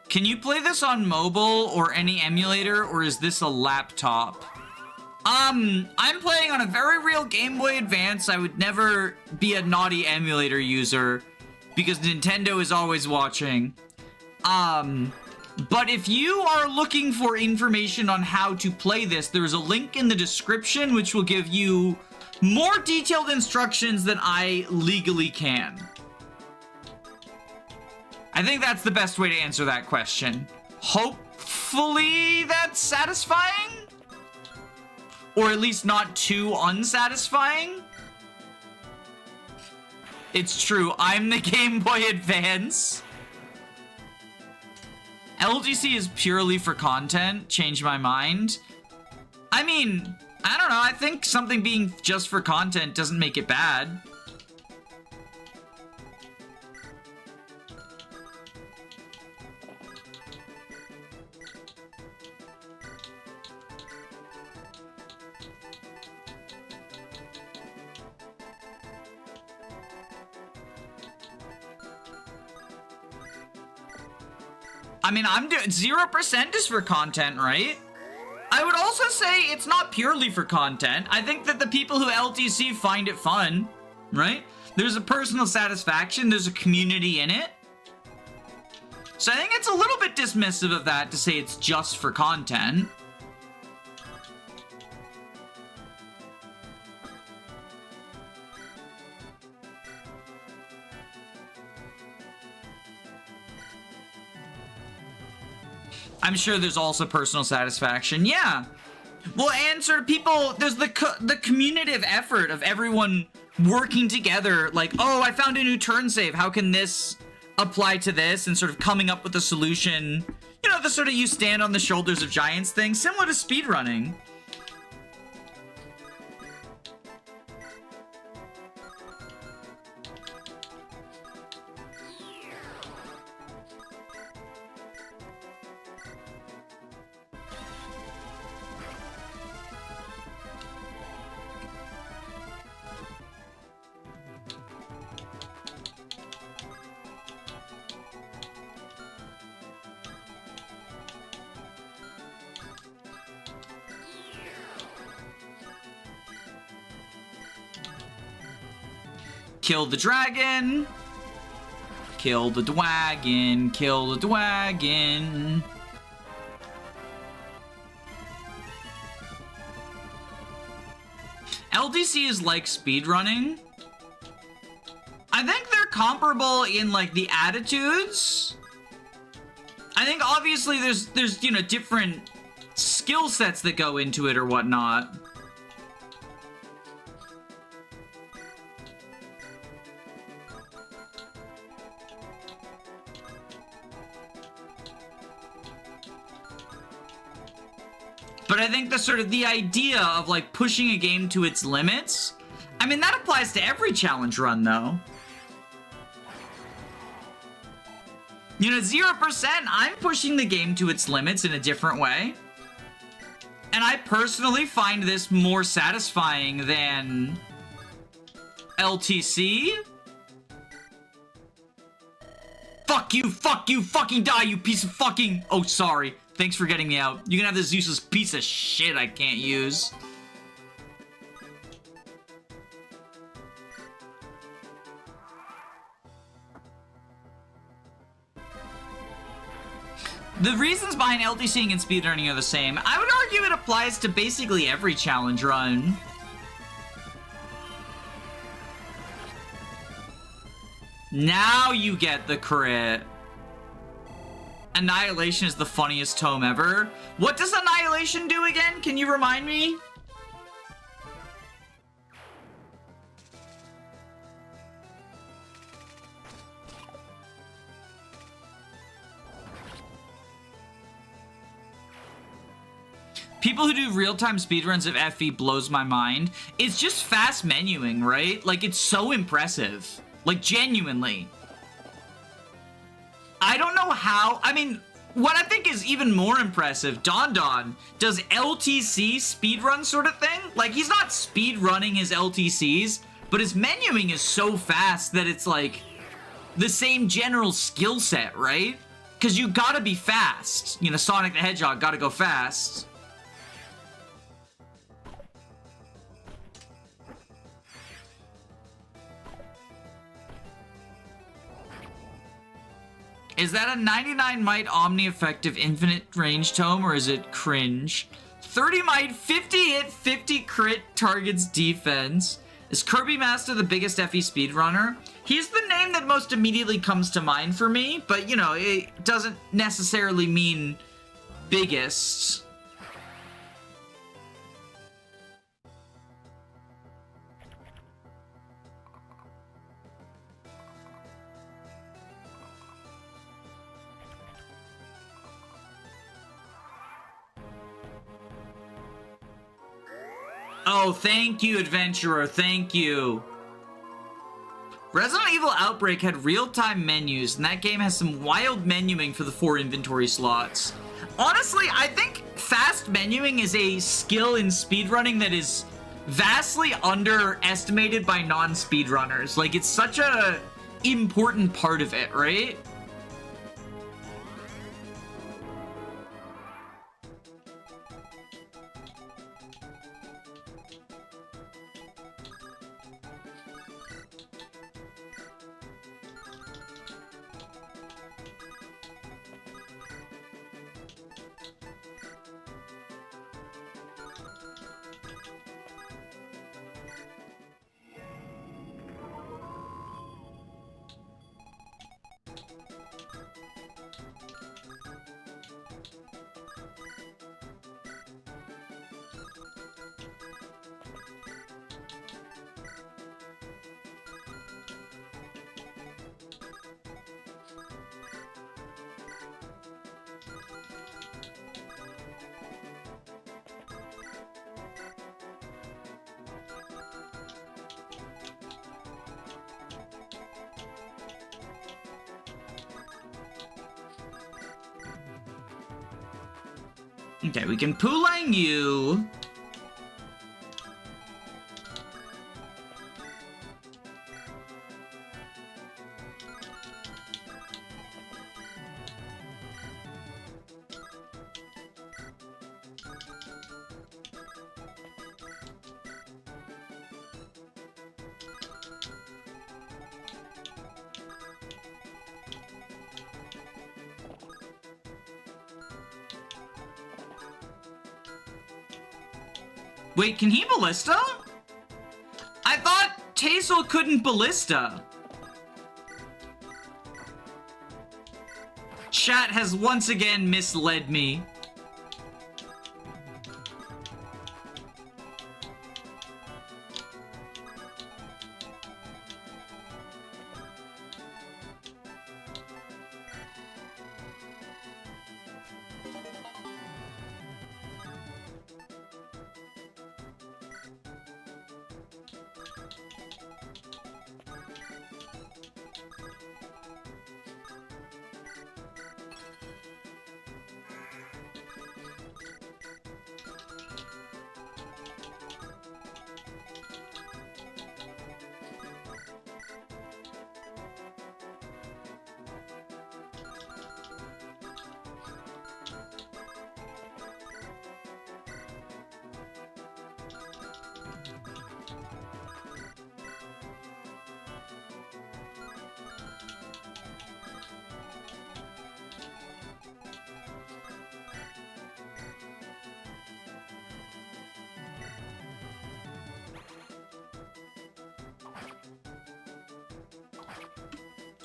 Can you play this on mobile or any emulator, or is this a laptop? I'm playing on a very real Game Boy Advance. I would never be a naughty emulator user because Nintendo is always watching. But if you are looking for information on how to play this, there's a link in the description which will give you more detailed instructions than I legally can. I think that's the best way to answer that question. Hopefully that's satisfying? Or at least not too unsatisfying? It's true, I'm the Game Boy Advance. LGC is purely for content. Change my mind. I mean, I don't know. I think something being just for content doesn't make it bad. I mean, I'm doing 0% is for content, right? I would also say it's not purely for content. I think that the people who LTC find it fun, right? There's a personal satisfaction. There's a community in it. So I think it's a little bit dismissive of that to say it's just for content. I'm sure there's also personal satisfaction. Yeah. Well, and sort of people, there's the communicative effort of everyone working together. Like, oh, I found a new turn save. How can this apply to this? And sort of coming up with a solution. You know, the sort of you stand on the shoulders of giants thing, similar to speedrunning. Kill the dragon. Kill the dwagon. Kill the dwagon. LDC is like speedrunning. I think they're comparable in like the attitudes. I think obviously there's you know different skill sets that go into it or whatnot. But I think the sort of the idea of like pushing a game to its limits, I mean, that applies to every challenge run though. You know, 0%, I'm pushing the game to its limits in a different way. And I personally find this more satisfying than LTC. Fuck you, fucking die, you piece of fucking... Oh, sorry. Thanks for getting me out. You can have this useless piece of shit I can't use. The reasons behind LTCing and speedrunning are the same. I would argue it applies to basically every challenge run. Now you get the crit. Annihilation is the funniest tome ever. What does Annihilation do again? Can you remind me? People who do real-time speedruns of FE blows my mind. It's just fast menuing, right? Like, it's so impressive. Like, genuinely. I don't know how... I mean, what I think is even more impressive, Don does LTC speedrun sort of thing. Like, he's not speedrunning his LTCs, but his menuing is so fast that it's, like, the same general skill set, right? Because you gotta be fast. You know, Sonic the Hedgehog gotta go fast. Is that a 99 might omni-effective infinite range tome, or is it cringe? 30 might, 50 hit, 50 crit targets defense. Is Kirby Master the biggest FE speedrunner? He's the name that most immediately comes to mind for me, but, you know, it doesn't necessarily mean biggest. Oh, thank you, Adventurer. Thank you. Resident Evil Outbreak had real-time menus, and that game has some wild menuing for the 4 inventory slots. Honestly, I think fast menuing is a skill in speedrunning that is vastly underestimated by non-speedrunners. Like, it's such a important part of it, right? Okay, we can Poolang you. Wait, can he ballista? I thought Tazel couldn't ballista. Chat has once again misled me.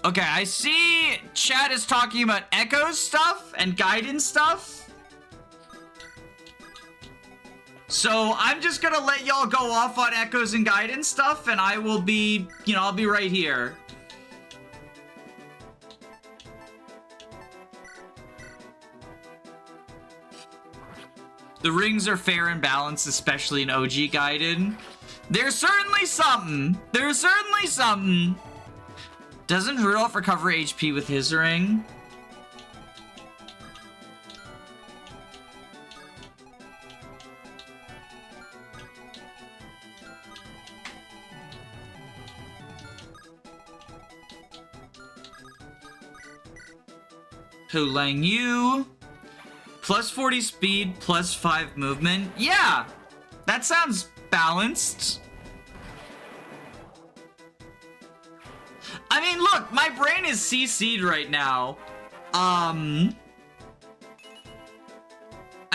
Okay, I see chat is talking about Echo stuff and guidance stuff. So I'm just gonna let y'all go off on Echoes and guidance stuff, and I will be, you know, I'll be right here. The rings are fair and balanced, especially in OG Gaiden. There's certainly something. There's certainly something. Doesn't Rudolph recover HP with his ring? Hulang Yu. Plus 40 speed, plus 5 movement. Yeah! That sounds balanced. I mean, look, my brain is CC'd right now. I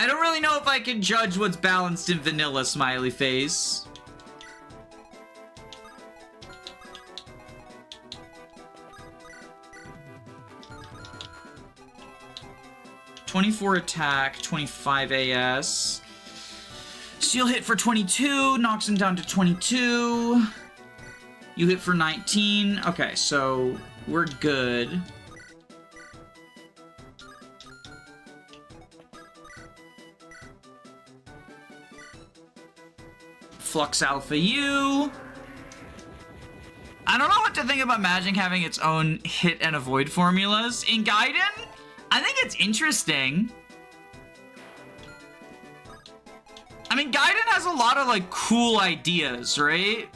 don't really know if I can judge what's balanced in vanilla, smiley face. .24 attack, 25 AS. Steel hit for 22, knocks him down to 22. You hit for 19. Okay, so we're good. Flux Alpha U. I don't know what to think about Magic having its own hit and avoid formulas. In Gaiden, I think it's interesting. I mean, Gaiden has a lot of, like, cool ideas, right?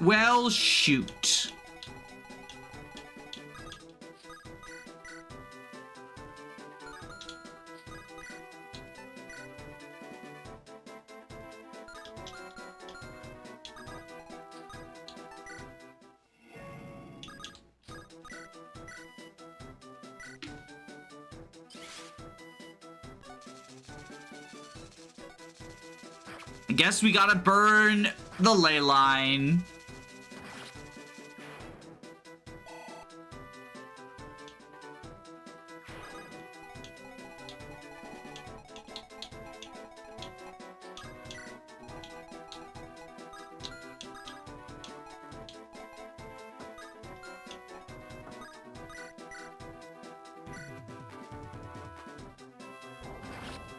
Well, shoot. I guess we gotta burn the ley line.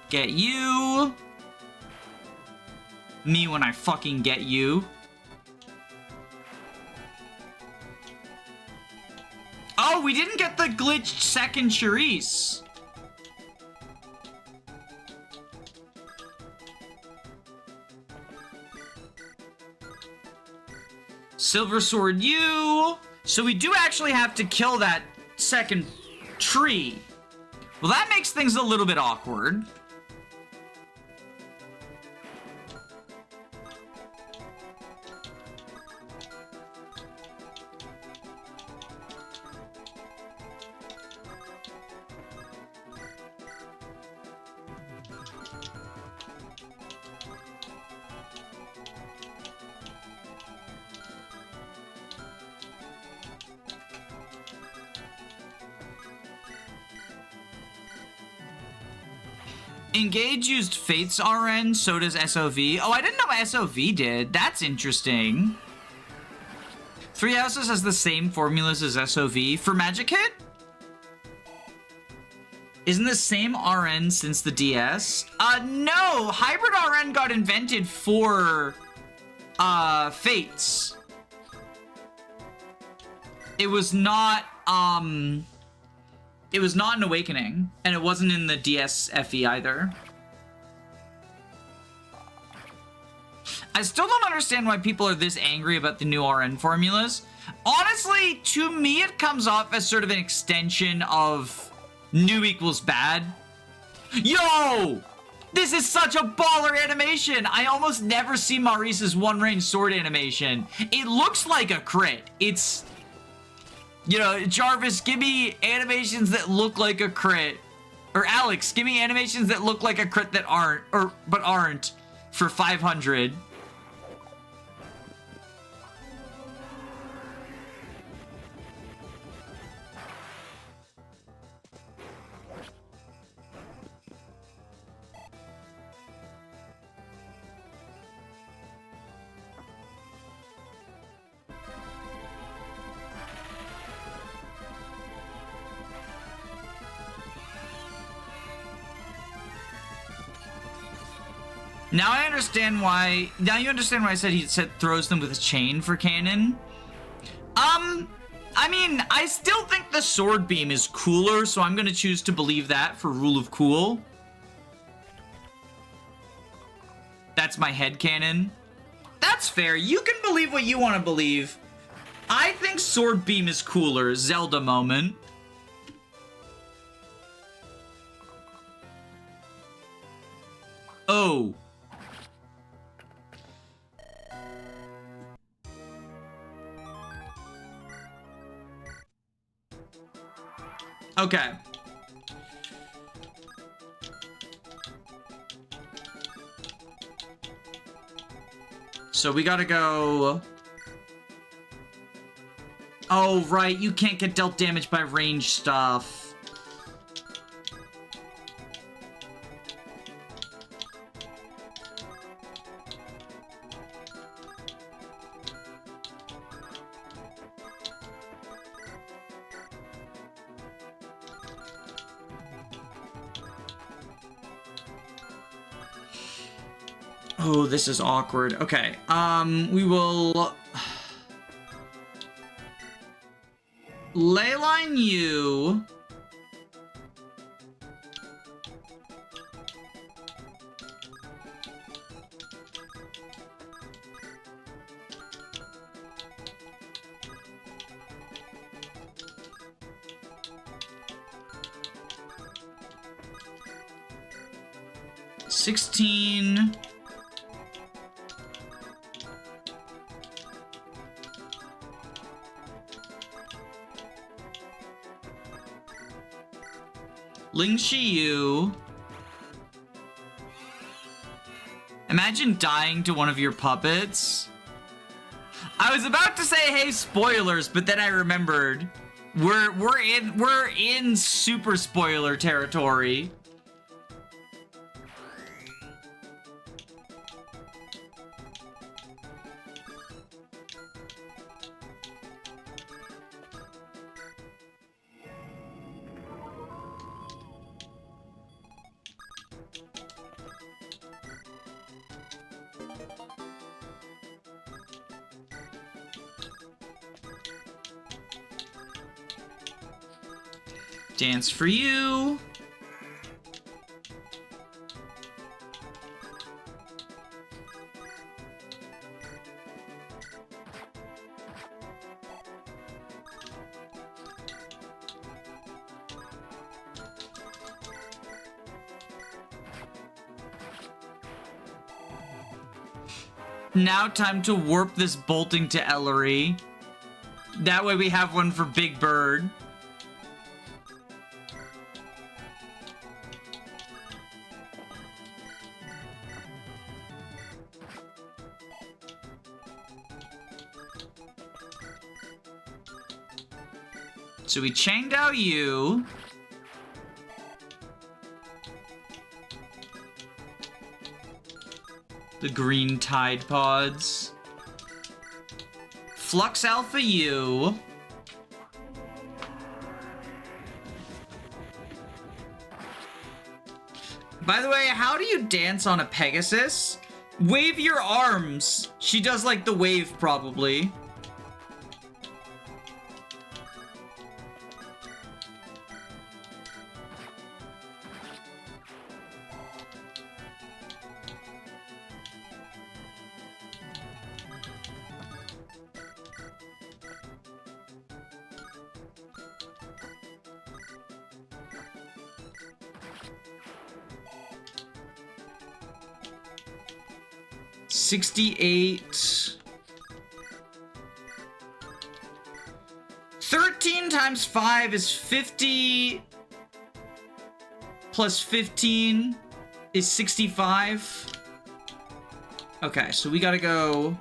Get you. Me when I fucking get you. Oh, we didn't get the glitched second Charisse. Silver Sword U. So we do actually have to kill that second tree. Well, that makes things a little bit awkward. Engage used Fate's RN, so does SOV. Oh, I didn't know SOV did. That's interesting. Three Houses has the same formulas as SOV for Magic Hit? Isn't the same RN since the DS? No! Hybrid RN got invented for, Fates. It was not an Awakening, and it wasn't in the DS FE either. I still don't understand why people are this angry about the new RN formulas. Honestly, to me, it comes off as sort of an extension of new equals bad. Yo! This is such a baller animation! I almost never see Maurice's one-range sword animation. It looks like a crit. It's... You know, Jarvis, give me animations that look like a crit. Or Alex, give me animations that look like a crit that aren't, but aren't, for 500. Now I understand why. Now you understand why I said he throws them with a chain for cannon. I I mean, I still think the sword beam is cooler, so I'm gonna choose to believe that for rule of cool. That's my headcanon. That's fair. You can believe what you want to believe. I think sword beam is cooler. Zelda moment. Oh. Okay. So we gotta go... Oh, right. You can't get dealt damage by range stuff. Oh, this is awkward. Okay, we will... Leyline you... $16... Ling Shiyu. Imagine dying to one of your puppets. I was about to say, hey, spoilers, but then I remembered we're in super spoiler territory. Dance for you. Now time to warp this bolting to Ellerie. That way we have one for Big Bird. So we chained out you. The green Tide Pods. Flux Alpha you. By the way, how do you dance on a Pegasus? Wave your arms. She does like the wave probably. $68. 13 times 5 is 50. Plus 15 is 65. Okay, so we gotta go...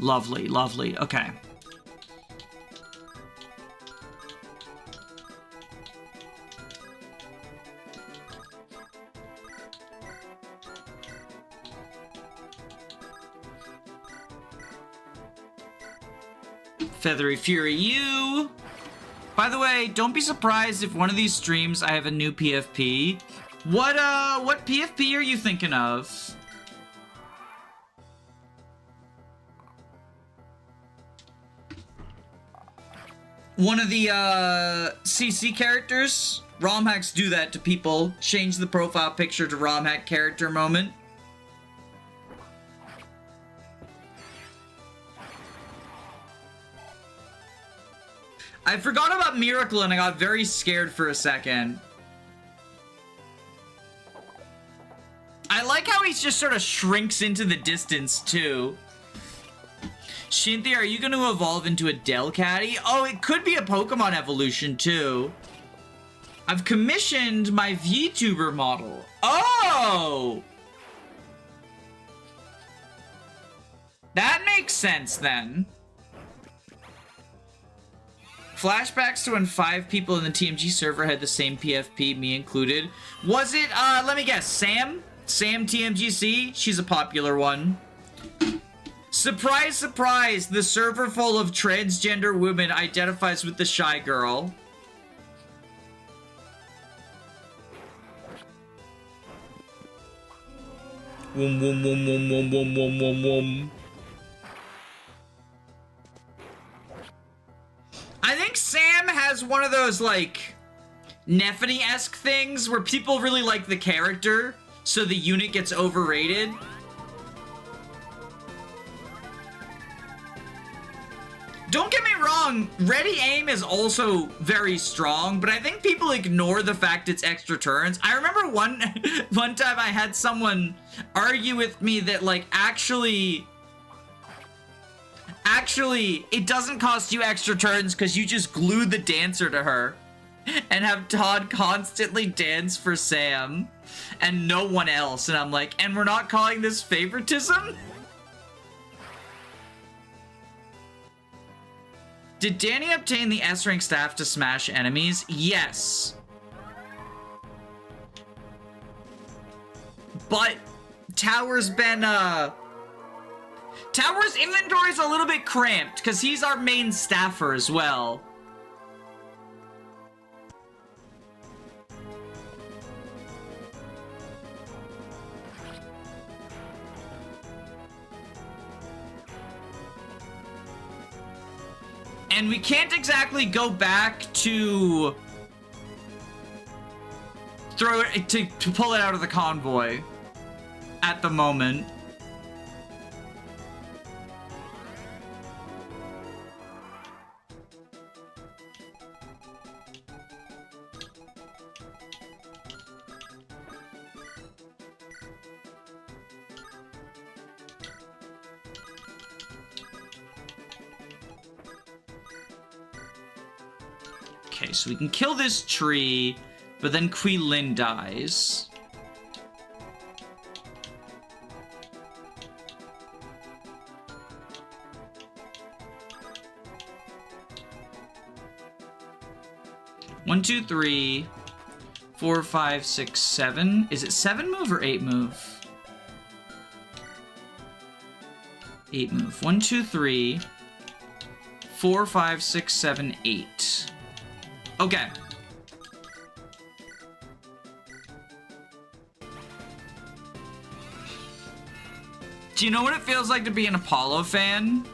Lovely, lovely. Okay. Feathery Fury you. By the way, don't be surprised if one of these streams I have a new PFP. What PFP are you thinking of? One of the CC characters? ROM hacks do that to people. Change the profile picture to ROM hack character moment. I forgot about Miracle and I got very scared for a second. I like how he just sort of shrinks into the distance too. Shinthia, are you going to evolve into a Delcatty? Oh, it could be a Pokemon evolution too. I've commissioned my VTuber model. Oh! That makes sense then. Flashbacks to when 5 people in the TMG server had the same PFP, me included. Was it, let me guess, Sam? Sam TMGC? She's a popular one. Surprise, surprise, the server full of transgender women identifies with the shy girl. Wum wum wum wum wum wum wum wum wum. I think Sam has one of those, like, Nephany-esque things where people really like the character, so the unit gets overrated. Don't get me wrong, ready aim is also very strong, but I think people ignore the fact it's extra turns. I remember one time I had someone argue with me that, like, actually, it doesn't cost you extra turns because you just glue the dancer to her and have Todd constantly dance for Sam and no one else. And I'm like, and we're not calling this favoritism? Did Danny obtain the S-rank staff to smash enemies? Yes. But Tower's been, Tower's inventory's a little bit cramped because he's our main staffer as well. And we can't exactly go back to throw it to pull it out of the convoy at the moment. Okay, so we can kill this tree, but then Quilin dies. One, two, three, 4, 5, 6, 7. Is it 7 move or 8 move? 8 move. 1, 2, 3, 4, 5, 6, 7, 8. Okay. Do you know what it feels like to be an Apollo fan?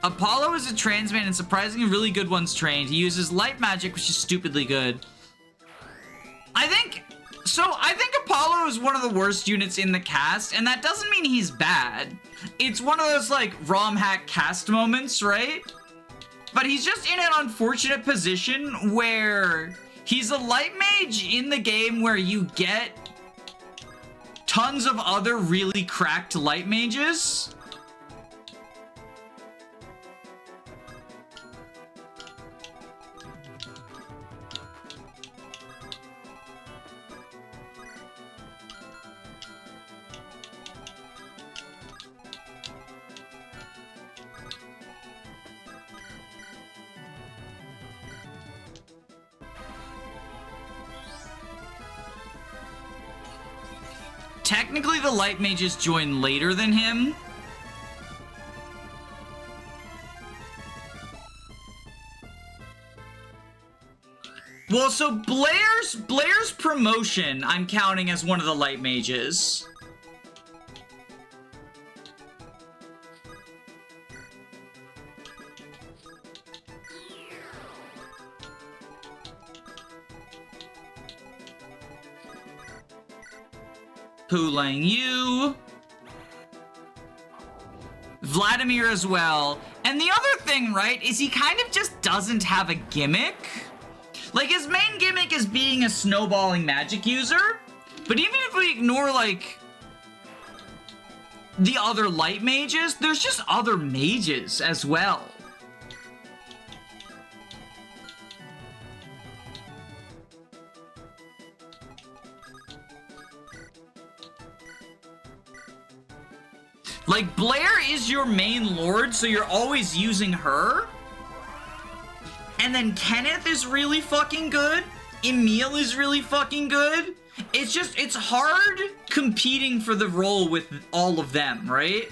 Apollo is a trans man and surprisingly really good ones trained. He uses light magic, which is stupidly good. I think Apollo is one of the worst units in the cast, and that doesn't mean he's bad. It's one of those, like, ROM hack cast moments, right? But he's just in an unfortunate position where he's a light mage in the game where you get tons of other really cracked light mages. Technically, the light mages join later than him, Well, so Blair's promotion, I'm counting as one of the light mages. Pulang Yu. Vladimir as well. And the other thing, right, is he kind of just doesn't have a gimmick. Like, his main gimmick is being a snowballing magic user. But even if we ignore, like, the other light mages, there's just other mages as well. Like, Blair is your main lord, so you're always using her. And then Kenneth is really fucking good. Emil is really fucking good. It's just, it's hard competing for the role with all of them, right?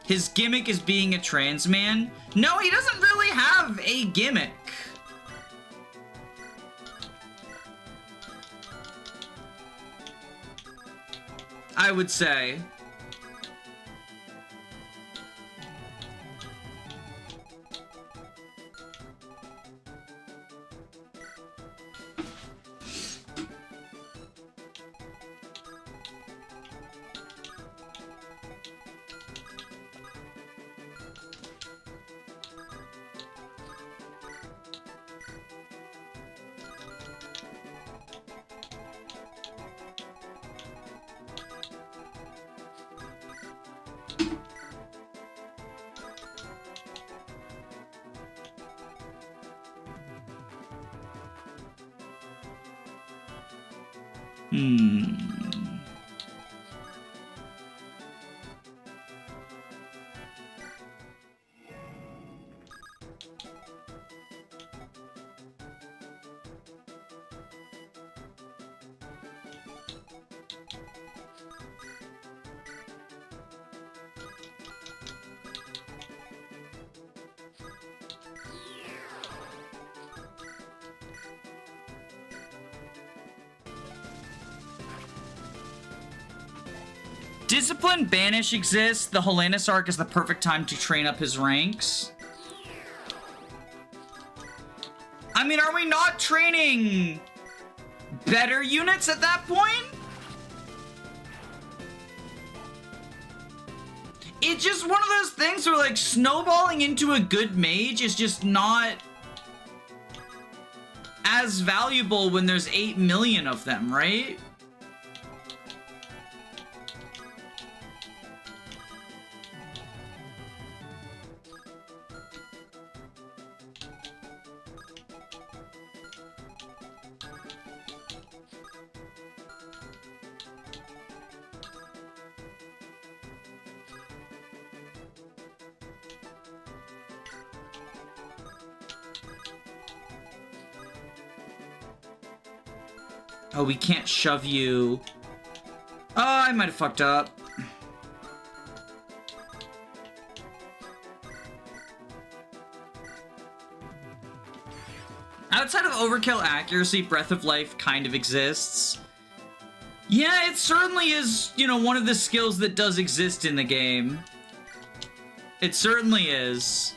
His gimmick is being a trans man. No, he doesn't really have a gimmick. I would say. Discipline Banish exists. The Helenis arc is the perfect time to train up his ranks. I mean, are we not training better units at that point? It's just one of those things where, like, snowballing into a good mage is just not as valuable when there's 8 million of them, right? Oh, we can't shove you. Oh, I might have fucked up. Outside of overkill accuracy, Breath of Life kind of exists. Yeah, it certainly is, you know, one of the skills that does exist in the game. It certainly is.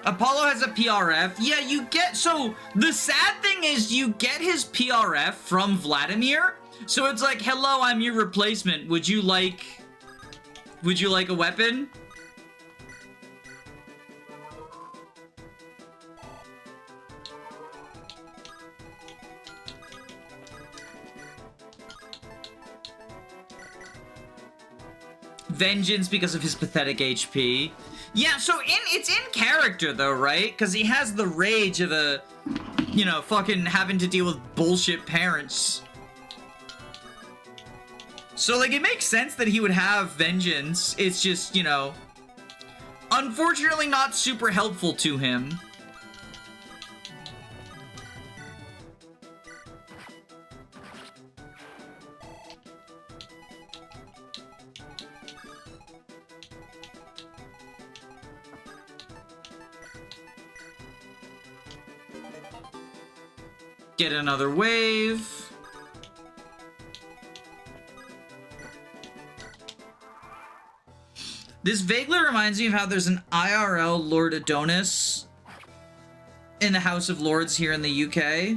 Apollo has a PRF. Yeah, you get... So, the sad thing is you get his PRF from Vladimir. So it's like, hello, I'm your replacement. Would you like a weapon? Vengeance because of his pathetic HP. Yeah, so it's in character though, right? Because he has the rage of a you know, fucking having to deal with bullshit parents. So, like, it makes sense that he would have vengeance. It's just, you know, unfortunately not super helpful to him. Get another wave. This vaguely reminds me of how there's an IRL Lord Adonis in the House of Lords here in the UK.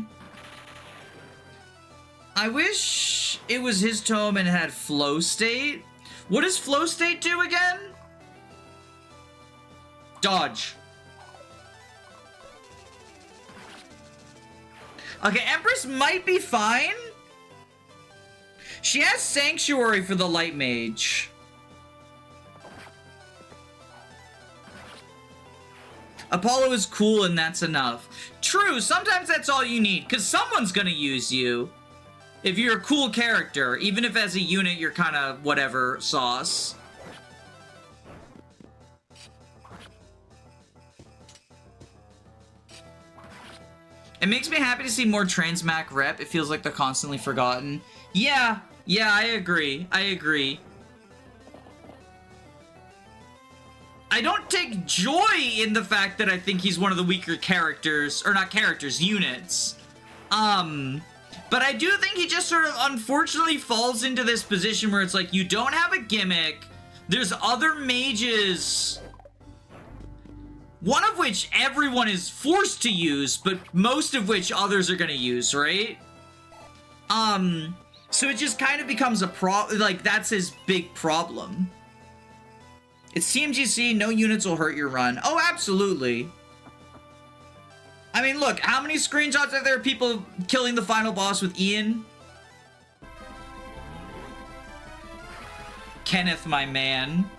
I wish it was his tome and it had flow state. What does flow state do again? Dodge. Okay, Empress might be fine. She has Sanctuary for the Light Mage. Apollo is cool and that's enough. True, sometimes that's all you need, because someone's gonna use you. If you're a cool character, even if as a unit you're kind of whatever sauce. It makes me happy to see more Transmac rep. It feels like they're constantly forgotten. Yeah, I agree. I don't take joy in the fact that I think he's one of the weaker characters, or not characters, units. But I do think he just sort of unfortunately falls into this position where it's like, you don't have a gimmick, there's other mages, one of which everyone is forced to use, but most of which others are gonna use, right? So it just kind of becomes a like, that's his big problem. It's TMGC, no units will hurt your run. Oh, absolutely. I mean, look, how many screenshots are there of people killing the final boss with Ian? Kenneth, my man.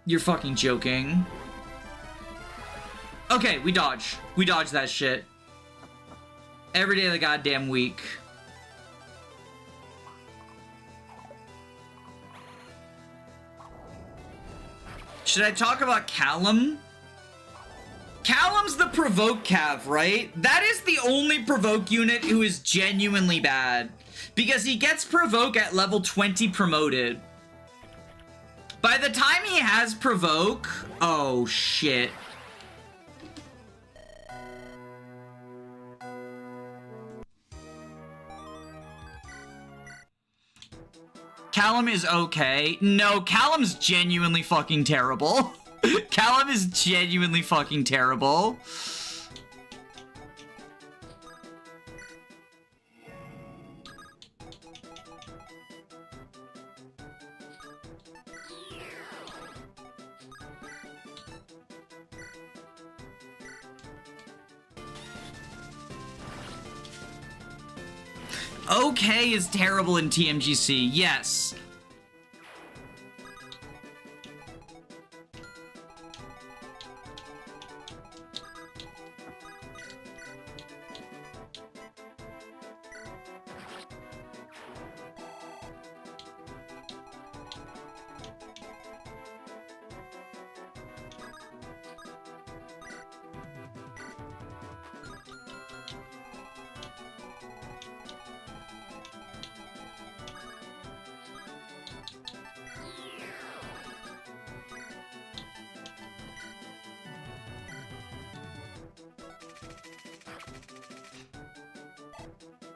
You're fucking joking. Okay, we dodge. We dodge that shit. Every day of the goddamn week. Should I talk about Callum? Callum's the Provoke Cav, right? That is the only Provoke unit who is genuinely bad. Because he gets Provoke at level 20 promoted. By the time he has Provoke... Oh, shit. Callum is okay. No, Callum's genuinely fucking terrible. Callum is genuinely fucking terrible. Okay is terrible in TMGC, yes.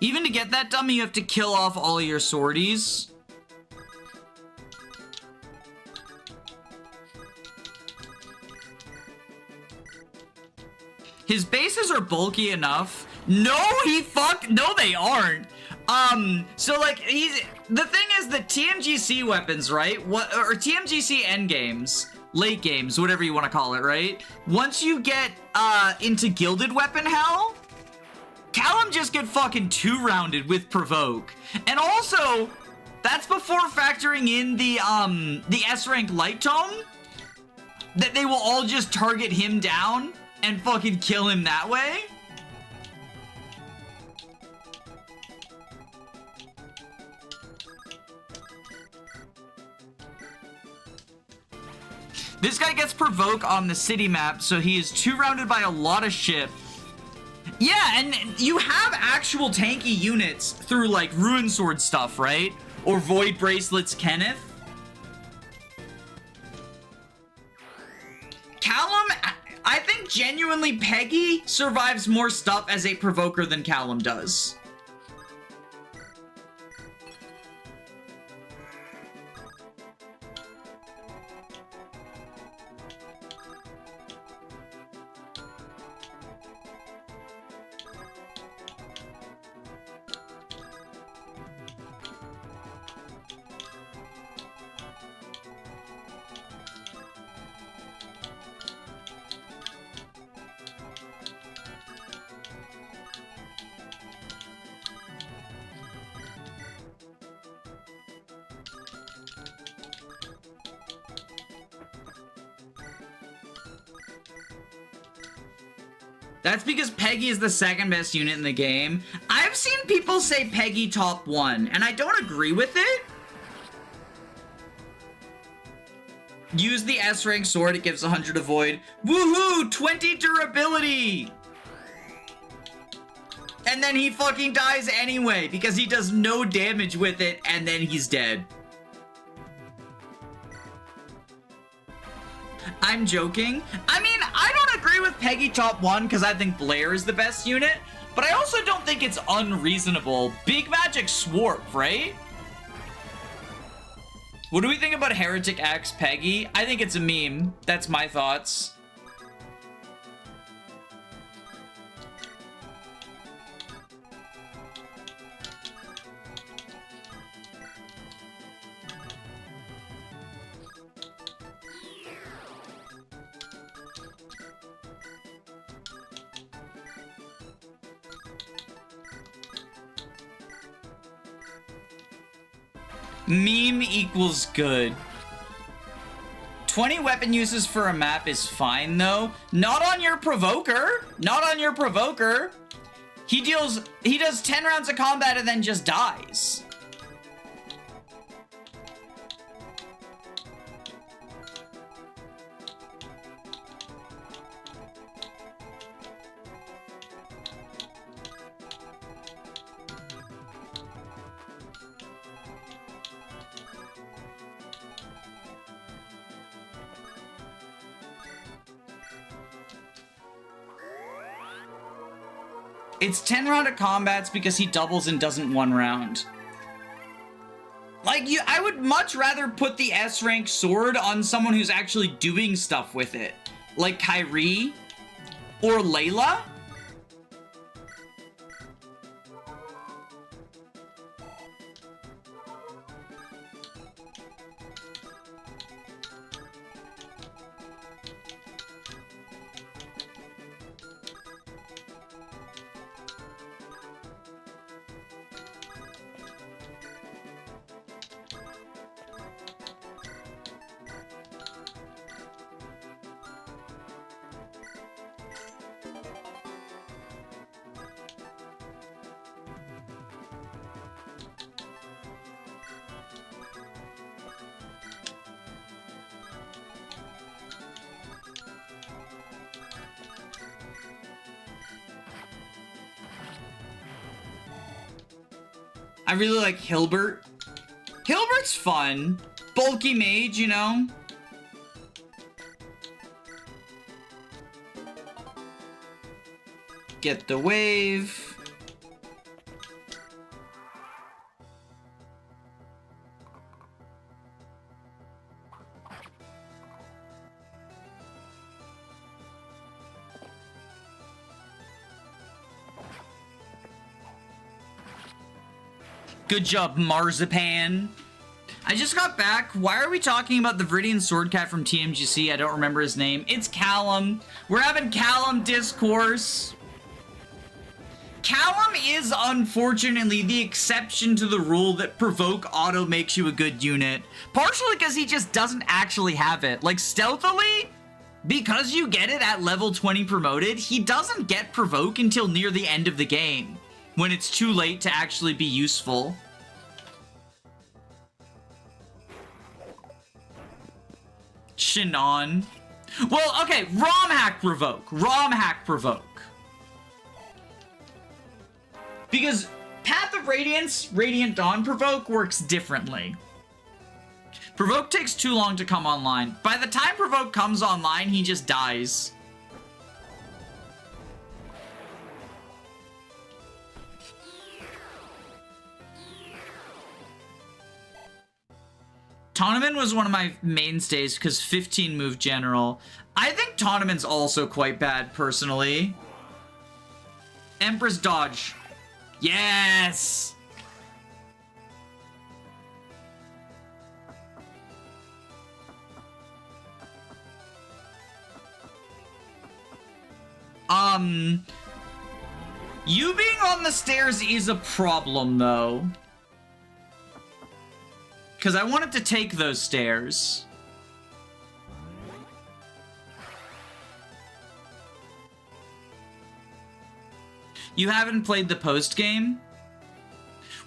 Even to get that dummy, you have to kill off all of your sorties. His bases are bulky enough. No, no, they aren't. So like, the thing is that TMGC weapons, right? Or TMGC endgames, late games, whatever you want to call it, right? Once you get, into Gilded Weapon Hell, Callum just get fucking two-rounded with Provoke. And also, that's before factoring in the S-rank Light Tome, that they will all just target him down. and fucking kill him that way? This guy gets Provoke on the city map, so he is 2-rounded by a lot of shit. Yeah, and you have actual tanky units through, like, Ruin Sword stuff, right? Or Void Bracelets Kenneth. Callum, I think genuinely Peggy survives more stuff as a Provoker than Callum does. That's because Peggy is the second best unit in the game. I've seen people say Peggy top 1, and I don't agree with it. Use the S-rank sword, it gives 100 avoid. Woohoo! 20 durability! And then he fucking dies anyway, because he does no damage with it, and then he's dead. I'm joking. I mean, I don't agree with Peggy top 1 because I think Blair is the best unit, but I also don't think it's unreasonable. Big Magic Swarp, right? What do we think about Heretic X Peggy? I think it's a meme. That's my thoughts. Meme equals good. 20 weapon uses for a map is fine, though. Not on your Provoker. Not on your Provoker. He does 10 rounds of combat and then just dies. It's 10 round of combats because he doubles and doesn't 1 round. Like, I would much rather put the S-rank sword on someone who's actually doing stuff with it. Like Kyrie or Layla. I really like Hilbert. Hilbert's fun. Bulky mage, you know? Get the wave. Good job, Marzipan. I just got back. Why are we talking about the Viridian Sword Cat from TMGC? I don't remember his name. It's Callum. We're having Callum discourse. Callum is unfortunately the exception to the rule that Provoke auto makes you a good unit. Partially because he just doesn't actually have it. Like, stealthily, because you get it at level 20 promoted, he doesn't get provoke until near the end of the game, when it's too late to actually be useful. Shinon. Well, okay, ROM hack provoke. ROM hack provoke. Because Path of Radiance, Radiant Dawn provoke works differently. Provoke takes too long to come online. By the time Provoke comes online, he just dies. Tournament was one of my mainstays because 15 move general. I think Tournament's also quite bad, personally. Empress dodge. Yes! You being on the stairs is a problem, though. Because I wanted to take those stairs. You haven't played the post game?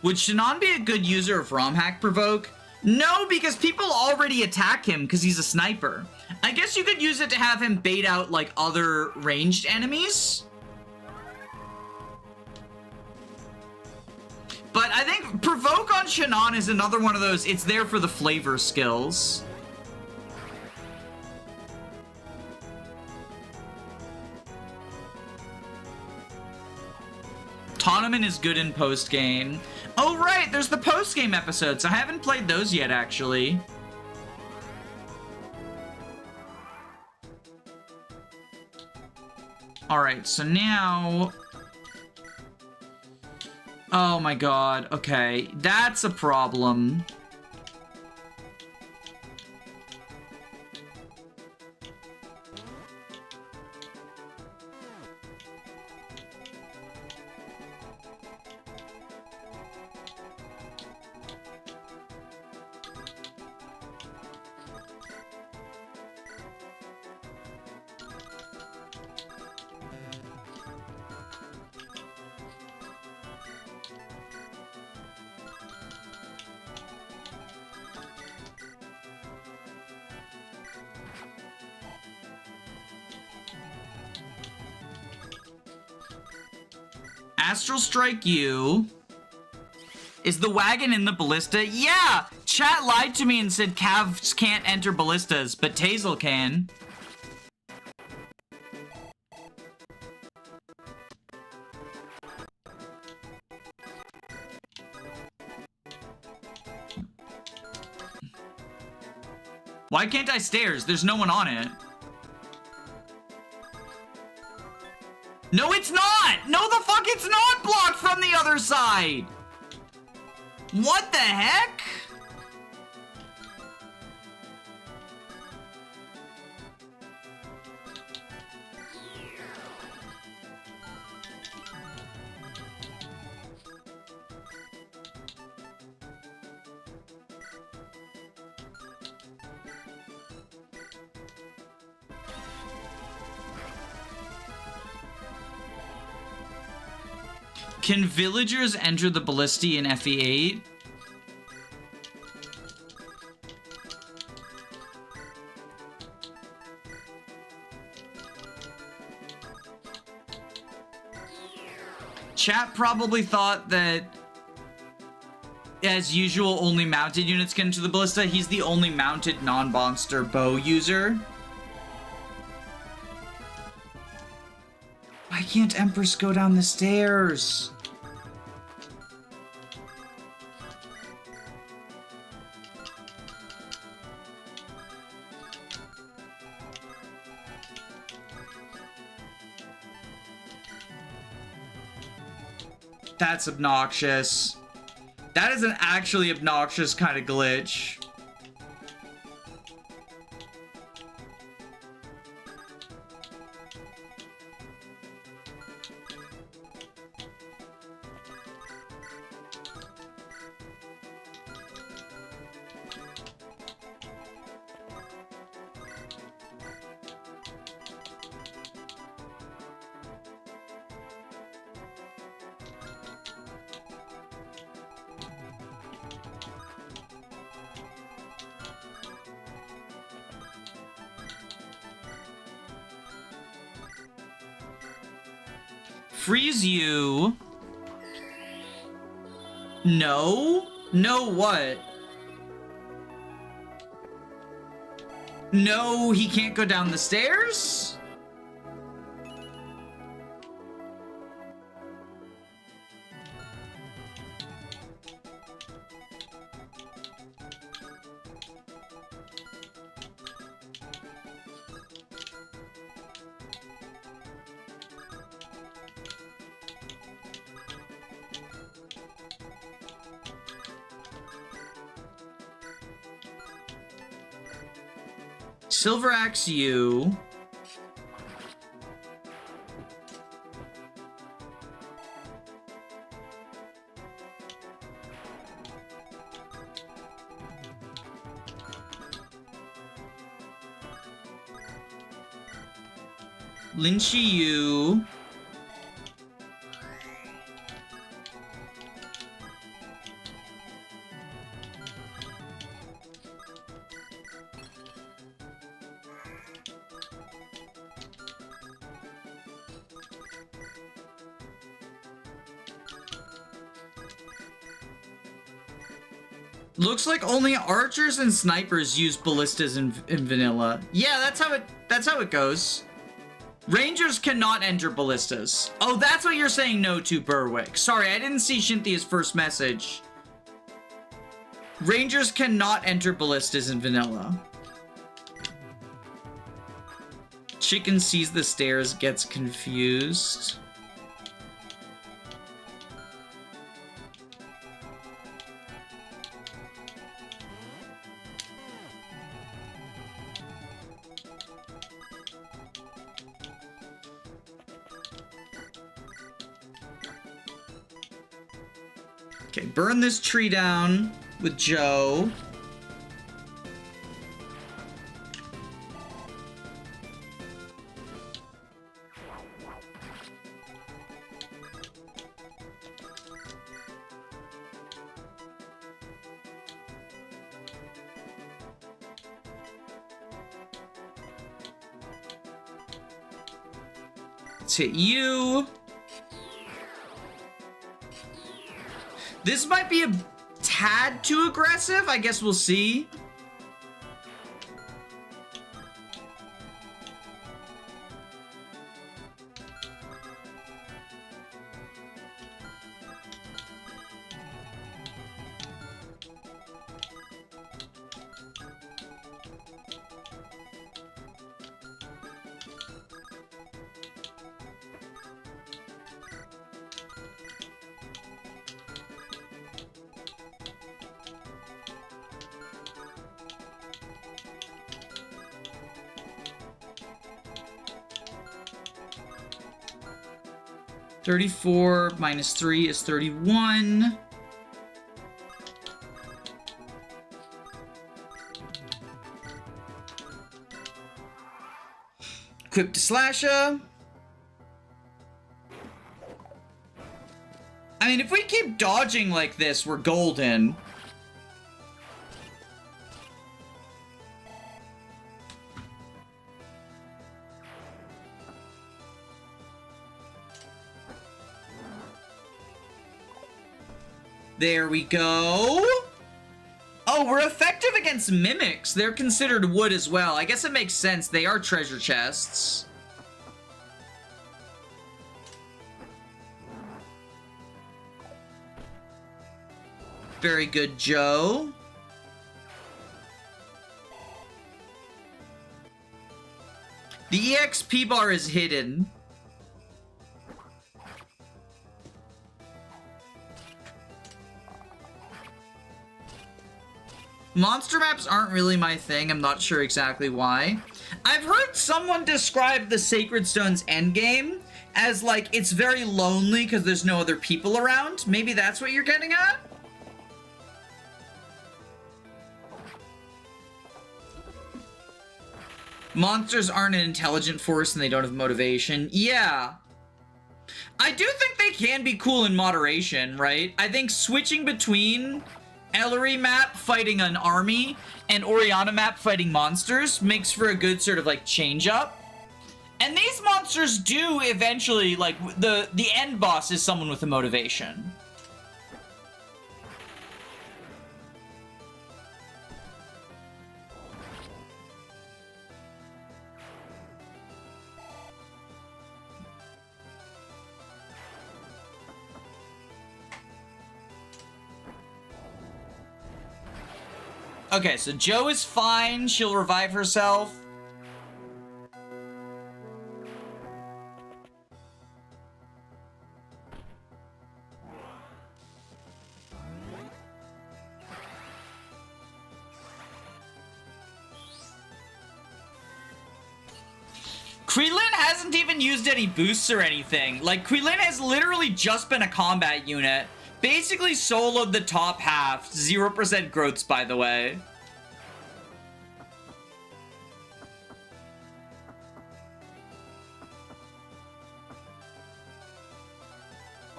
Would Shinon be a good user of ROM hack provoke? No, because people already attack him because he's a sniper. I guess you could use it to have him bait out, like, other ranged enemies. But I think Provoke on Shinon is another one of those, it's there for the flavor skills. Tournament is good in post-game. Oh, right, there's the post-game episodes. I haven't played those yet, actually. Alright, so now... Oh my god, okay. That's a problem. Astral Strike you. Is the wagon in the ballista? Yeah! Chat lied to me and said Cavs can't enter ballistas, but Tazel can. Why can't I stairs? There's no one on it. No, it's not! No, the fuck, it's not blocked from the other side! What the heck? Can villagers enter the ballisti in FE8? Chat probably thought that, as usual, only mounted units can enter the ballista. He's the only mounted non-monster bow user. Why can't Empress go down the stairs? That's obnoxious. That is an actually obnoxious kind of glitch. Freeze you. No? No what? No, he can't go down the stairs? Silver Axe you. Lynchy you. Looks like only archers and snipers use ballistas in vanilla. Yeah, that's how it goes. Rangers cannot enter ballistas. Oh, that's what you're saying no to, Berwick. Sorry, I didn't see Cynthia's first message. Rangers cannot enter ballistas in vanilla. Chicken sees the stairs, gets confused. Okay, burn this tree down with Joe. Let's hit you. This might be a tad too aggressive. I guess we'll see. $34 minus 3 is 31. Equip to Slasher. I mean, if we keep dodging like this, we're golden. There we go. Oh, we're effective against mimics. They're considered wood as well. I guess it makes sense. They are treasure chests. Very good, Joe. The EXP bar is hidden. Monster maps aren't really my thing. I'm not sure exactly why. I've heard someone describe the Sacred Stone's endgame as, like, it's very lonely because there's no other people around. Maybe that's what you're getting at? Monsters aren't an intelligent force and they don't have motivation. Yeah. I do think they can be cool in moderation, right? I think switching between Ellerie map fighting an army and Oriana map fighting monsters makes for a good sort of like change up. And these monsters do eventually, like, the end boss is someone with a motivation. Okay, so Jo is fine. She'll revive herself. Krillin hasn't even used any boosts or anything. Like, Krillin has literally just been a combat unit. Basically soloed the top half. 0% growths, by the way.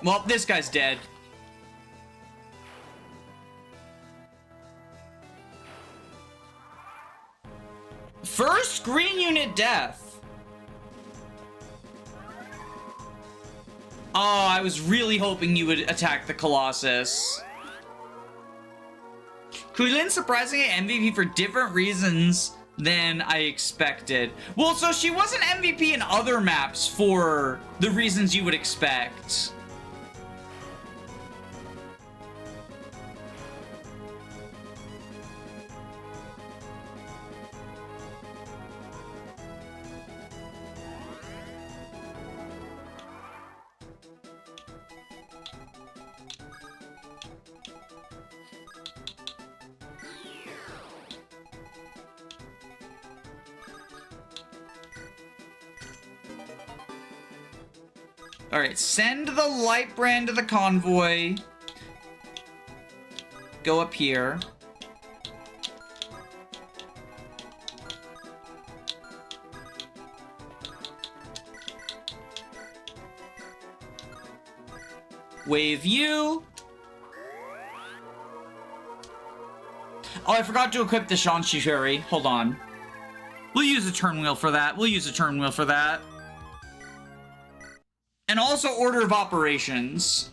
Well, this guy's dead. First green unit death. Oh, I was really hoping you would attack the Colossus. Krillin's surprisingly MVP for different reasons than I expected. Well, so she wasn't MVP in other maps for the reasons you would expect. Alright, send the light brand to the convoy. Go up here. Wave you. Oh, I forgot to equip the Shanshiri. Hold on. We'll use a turn wheel for that. We'll use a turn wheel for that. And also order of operations.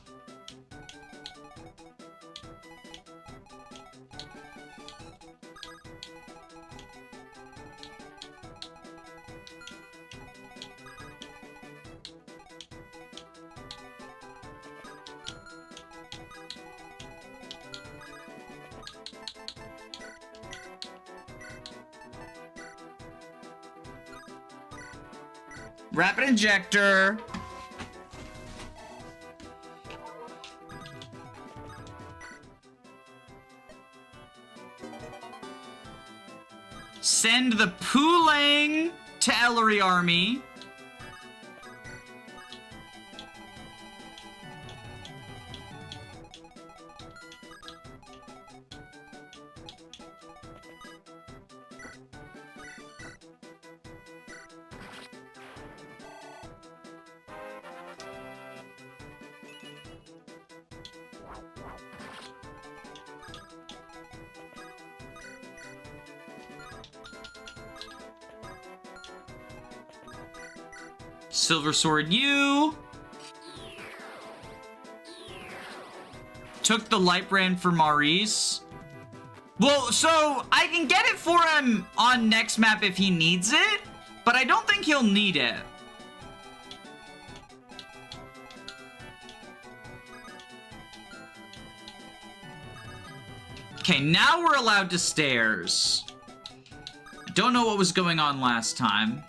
Rapid injector. Send the Poolang to Ellerie army. Silver Sword you. Took the light brand for Maurice. Well, so I can get it for him on next map if he needs it, but I don't think he'll need it. Okay, now we're allowed to stairs. Don't know what was going on last time.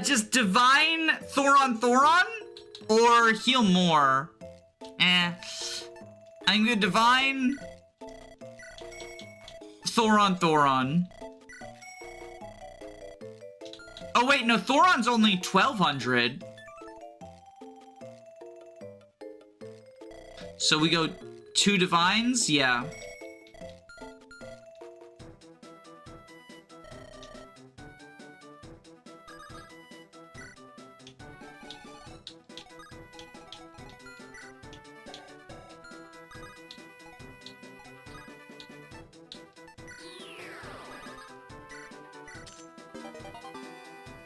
Just Divine Thoron or heal more? I'm gonna Divine Thoron. Oh wait, no, Thoron's only 1200. So we go 2 divines? Yeah.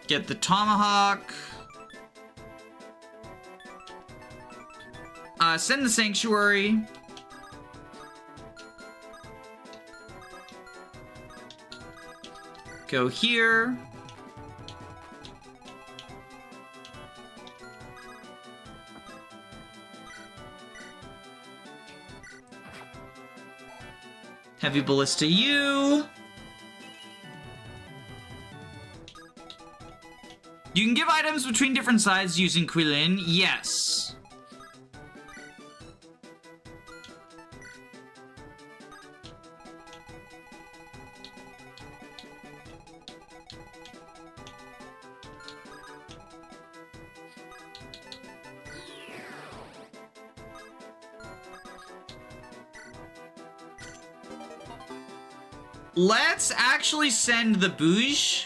Get the tomahawk. Send the sanctuary. Go here. Heavy ballista you. You can give items between different sides using Quilin. Yes. Let's actually send the Bouge.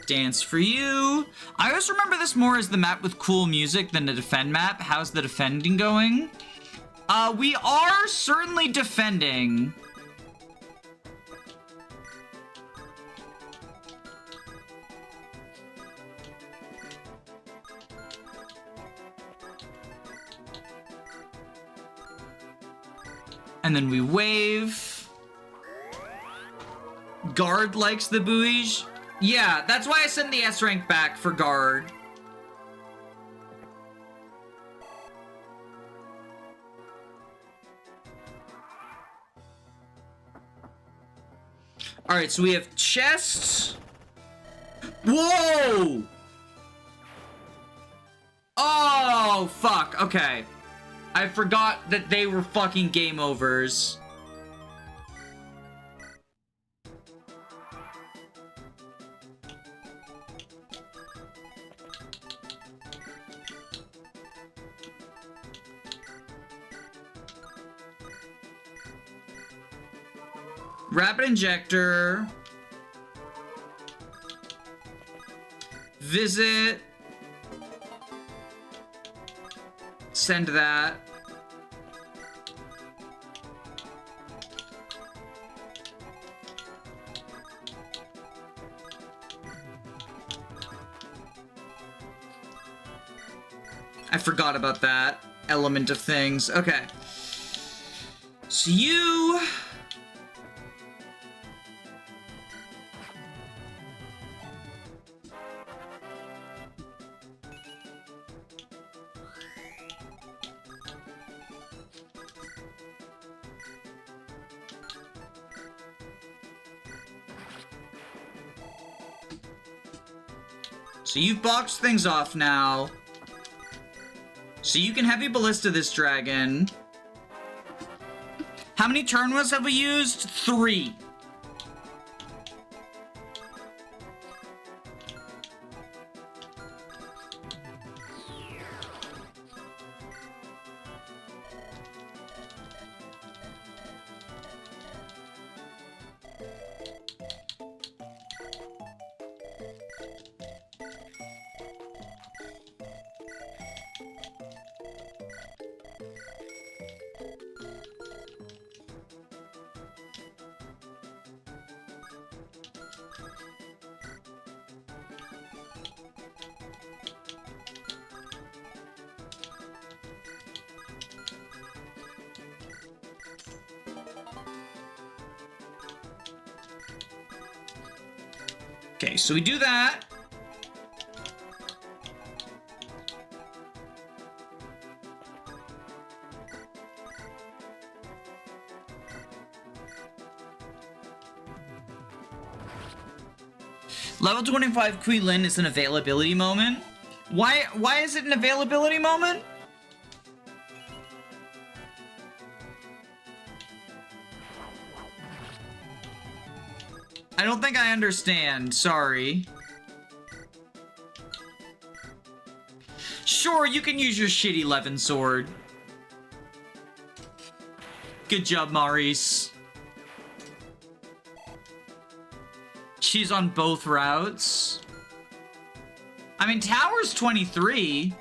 Dance for you. I always remember this more as the map with cool music than the defend map. How's the defending going? We are certainly defending. And then we wave. Guard likes the buoys. Yeah, that's why I sent the S rank back for guard. Alright, so we have chests. Whoa! Oh, fuck. Okay. I forgot that they were fucking game overs. Rapid injector. Visit. Send that. I forgot about that element of things. Okay. So you... So you've boxed things off now. So you can heavy ballista this dragon. How many turn wheels have we used? 3. Okay, so we do that. Level 25 Quilin is an availability moment. Why is it an availability moment? I don't think I understand. Sorry. Sure, you can use your shitty Levin sword. Good job, Maurice. She's on both routes. I mean, Tower's 23.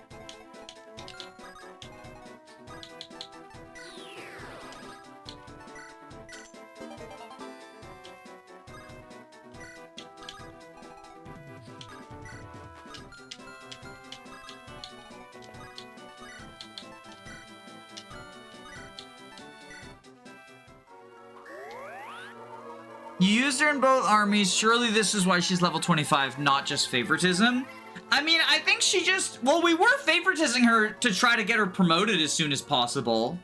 You used her in both armies. Surely this is why she's level 25, not just favoritism. I mean, I think she just... Well, we were favoritizing her to try to get her promoted as soon as possible.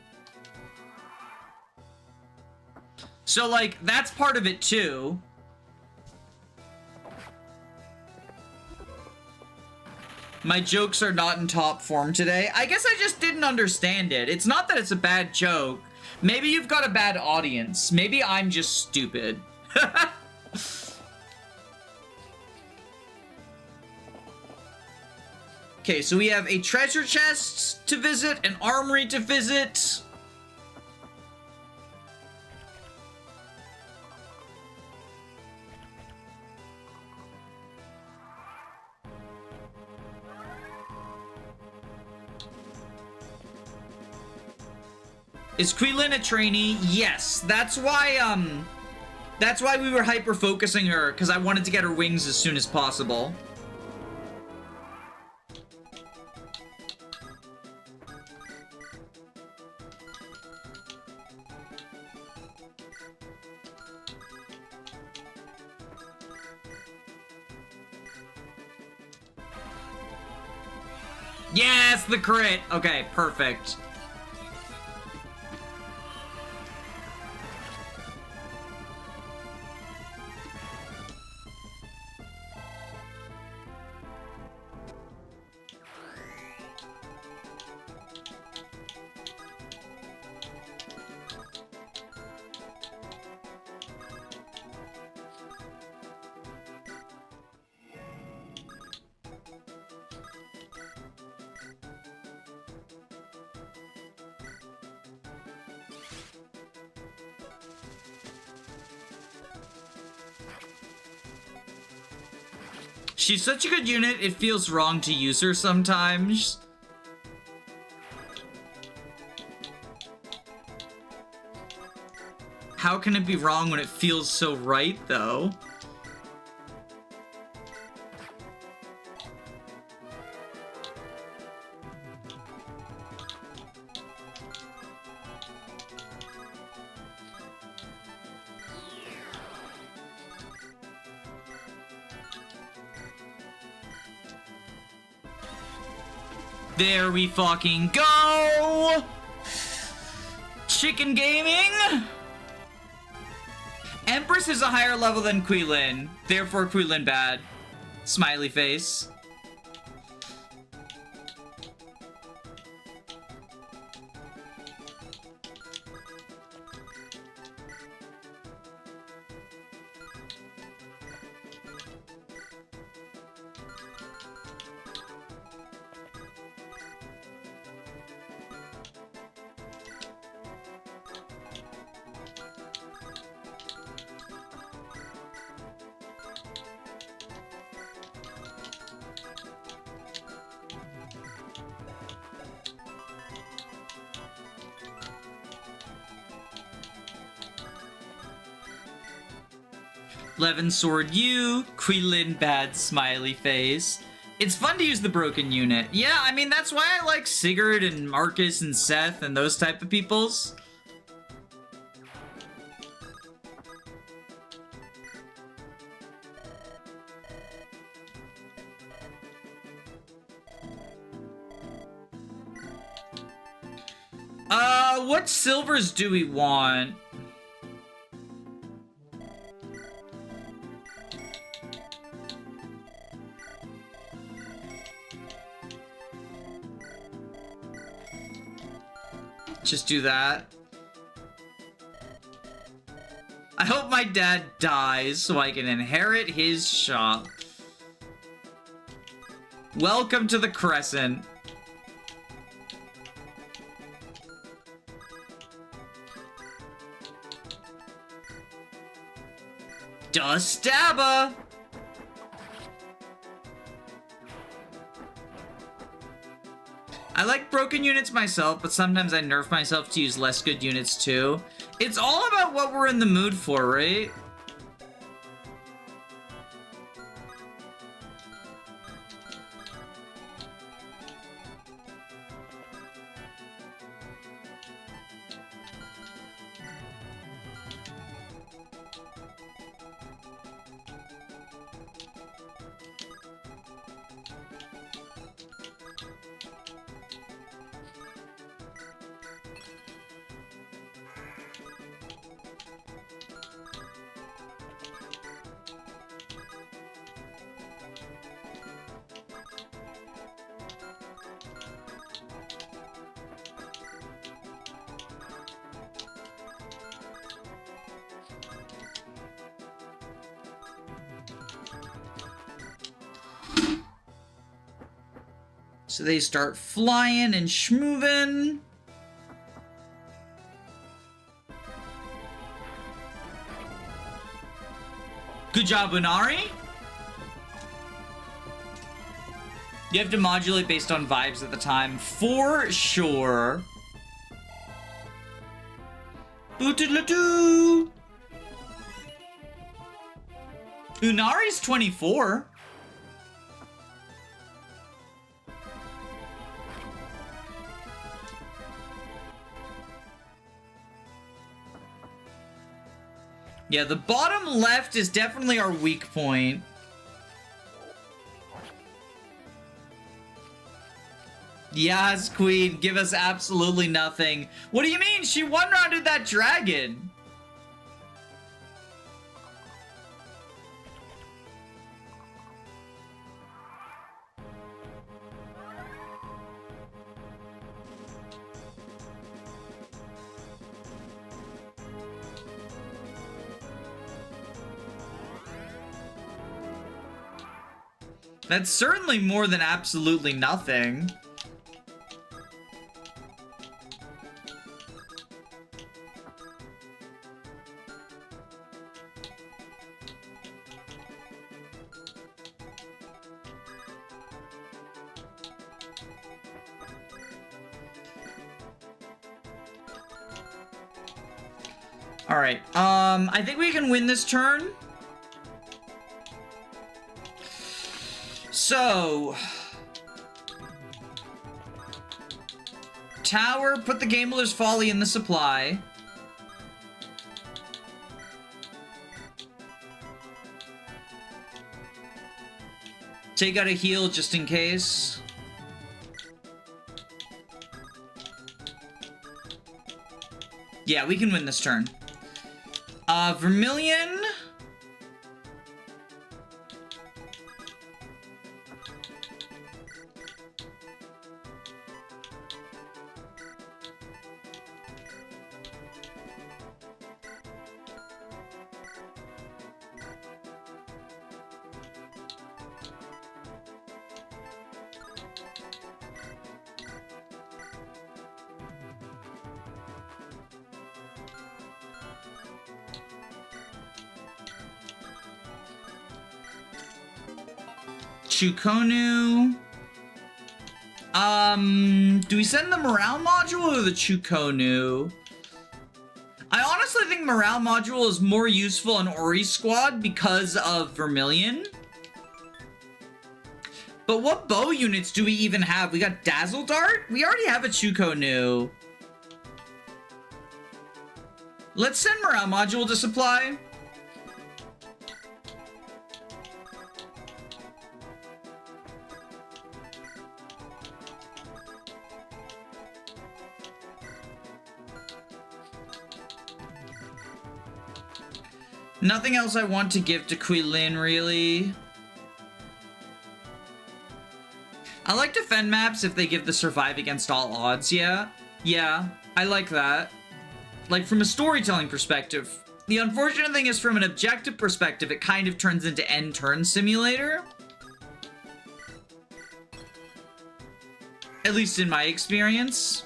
So, like, that's part of it, too. My jokes are not in top form today. I guess I just didn't understand it. It's not that it's a bad joke. Maybe you've got a bad audience. Maybe I'm just stupid. Okay, so we have a treasure chest to visit, an armory to visit. Is Quilin a trainee? Yes, that's why we were hyper-focusing her, because I wanted to get her wings as soon as possible. Yes, the crit! Okay, perfect. She's such a good unit, it feels wrong to use her sometimes. How can it be wrong when it feels so right, though? There we fucking go! Chicken Gaming! Empress is a higher level than Quilin, therefore Quilin bad. Smiley face. Levin Sword U, Quilin bad smiley face. It's fun to use the broken unit. Yeah, I mean, that's why I like Sigurd and Marcus and Seth and those type of peoples. What silvers do we want? Just do that. I hope my dad dies so I can inherit his shop. Welcome to the Crescent. Dustabba! I like broken units myself, but sometimes I nerf myself to use less good units too. It's all about what we're in the mood for, right? So they start flying and schmoving. Good job, Unari. You have to modulate based on vibes at the time, for sure. Boo-doo-doo-doo. Unari's 24. Yeah, the bottom left is definitely our weak point. Yes, Queen, give us absolutely nothing. What do you mean? She one-rounded that dragon. That's certainly more than absolutely nothing. All right, I think we can win this turn. So, tower, put the Gambler's Folly in the supply. Take out a heal just in case. Yeah, we can win this turn. Vermilion. Chukonu. Do we send the morale module or the Chukonu? I honestly think morale module is more useful on Ori's squad because of Vermilion. But what bow units do we even have? We got Dazzle Dart? We already have a Chukonu. Let's send morale module to supply. Nothing else I want to give to Quilin, really. I like defend maps if they give the survive against all odds, yeah. Yeah, I like that. Like, from a storytelling perspective. The unfortunate thing is, from an objective perspective, it kind of turns into End Turn Simulator. At least in my experience.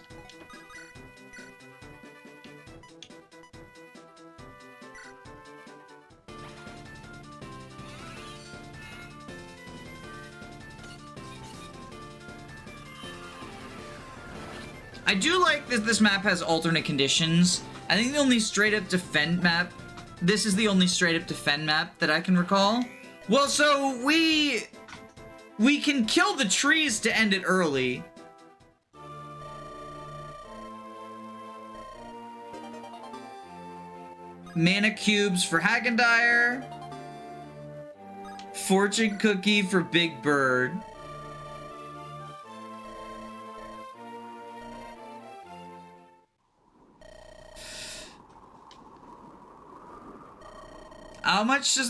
I do like that this map has alternate conditions. I think the only straight up defend map, this is the only straight up defend map that I can recall. Well, so we can kill the trees to end it early. Mana cubes for Hagendire. Fortune cookie for Big Bird.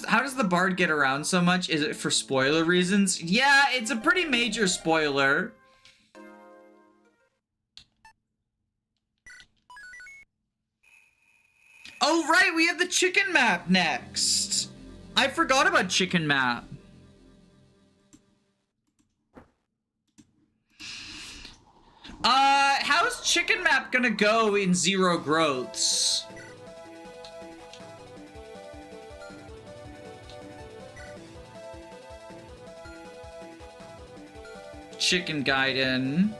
How does the bard get around so much? Is it for spoiler reasons? Yeah, it's a pretty major spoiler. Oh, right, we have the chicken map next. I forgot about chicken map. How's chicken map gonna go in zero growths? Chicken Gaiden.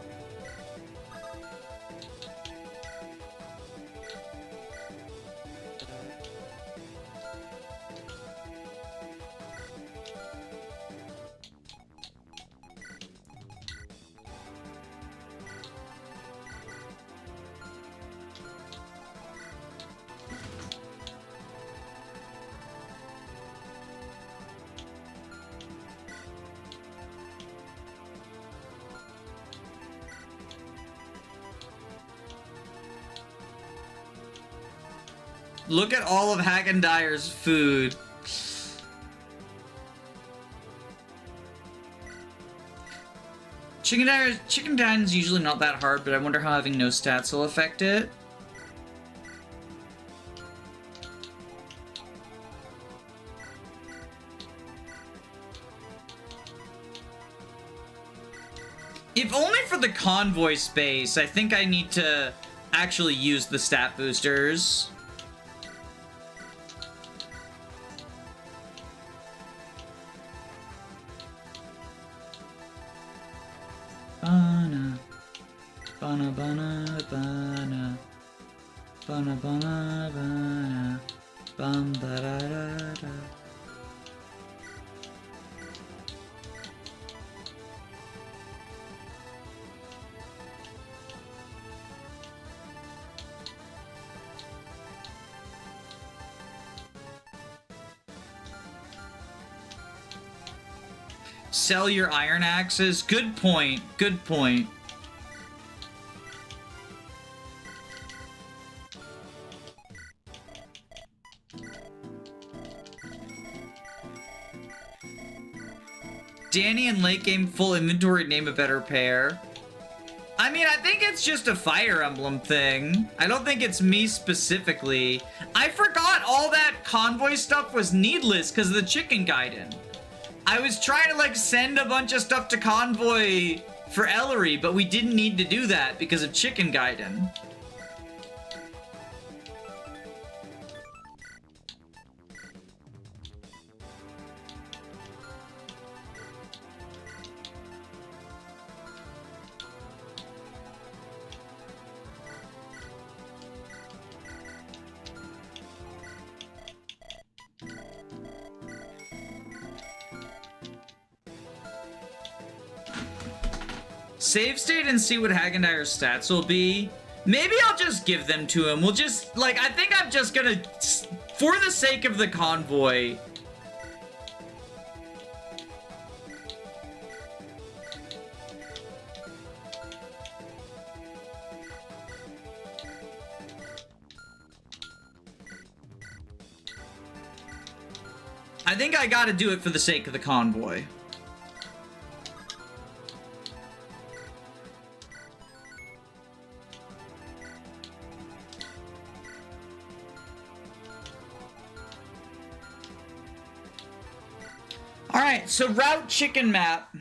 Look at all of Hagendire's food. Chicken Dine's usually not that hard, but I wonder how having no stats will affect it. If only for the convoy space, I think I need to actually use the stat boosters. Bana, bana, bana, bana, bana, bana, bana, bam, da, da, da, da. Sell your iron axes? Good point. Good point. Danny and late game full inventory, name a better pair. I mean, I think it's just a Fire Emblem thing. I don't think it's me specifically. I forgot all that convoy stuff was needless because of the Chicken Gaiden. I was trying to, like, send a bunch of stuff to Convoy for Ellerie, but we didn't need to do that because of Chicken Gaiden. Save state and see what Hagendire's stats will be. Maybe I'll just give them to him. We'll just, like, I think I'm just gonna, for the sake of the convoy. I think I gotta do it for the sake of the convoy. Alright, so route chicken map.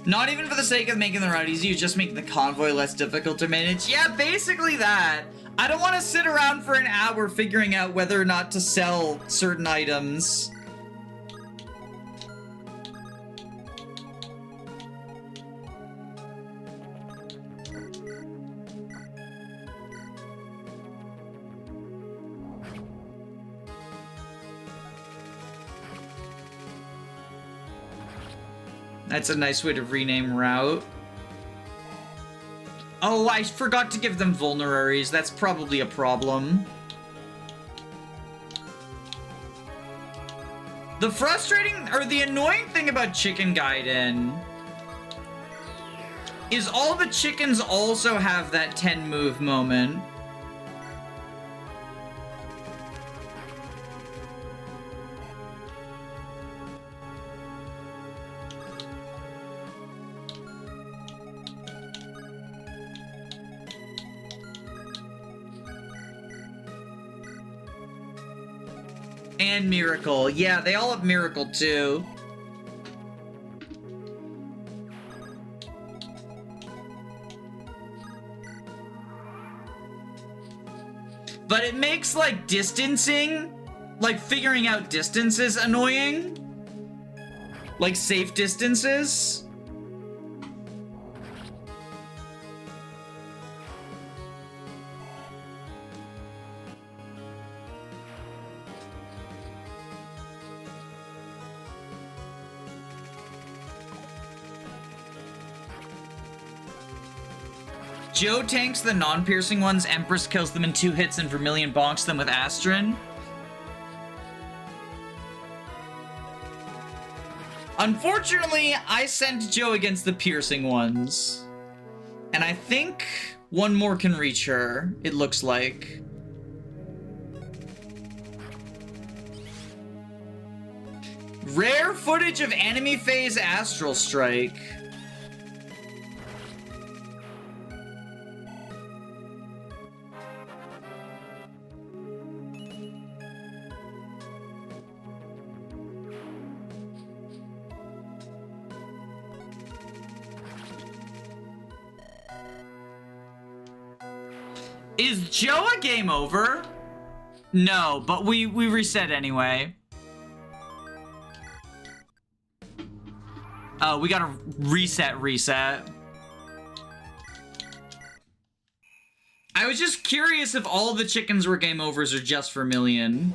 Not even for the sake of making the route easy, you just make the convoy less difficult to manage. Yeah, basically that. I don't want to sit around for an hour figuring out whether or not to sell certain items. That's a nice way to rename route. Oh, I forgot to give them vulneraries. That's probably a problem. The frustrating, or the annoying thing about Chicken Gaiden is all the chickens also have that 10 move moment. And Miracle. Yeah, they all have Miracle too. But it makes, like, distancing, like, figuring out distances annoying. Like, safe distances. Joe tanks the non-piercing ones, Empress kills them in 2 hits, and Vermilion bonks them with Astron. Unfortunately, I sent Joe against the piercing ones. And I think one more can reach her, it looks like. Rare footage of enemy phase Astral Strike. Is Joe a game over? No, but we reset anyway. Oh, we gotta reset. I was just curious if all the chickens were game overs or just Vermilion.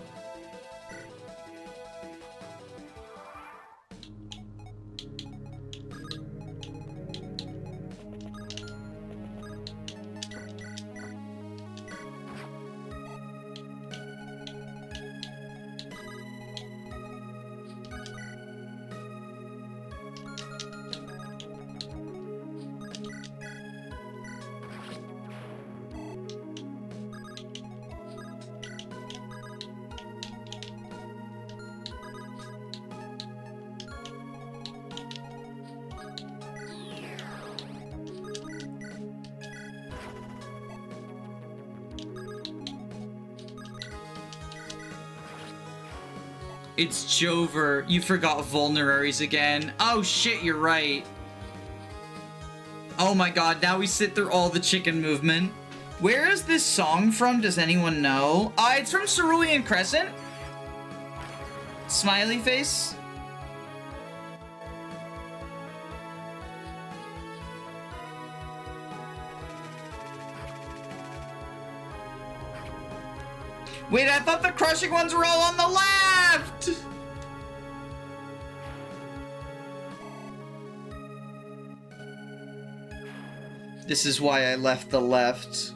It's Jover. You forgot vulneraries again. Oh shit, you're right. Oh my god, now we sit through all the chicken movement. Where is this song from? Does anyone know? It's from Cerulean Crescent. Smiley face. Wait, I thought the crushing ones were all on the left! This is why I left the left.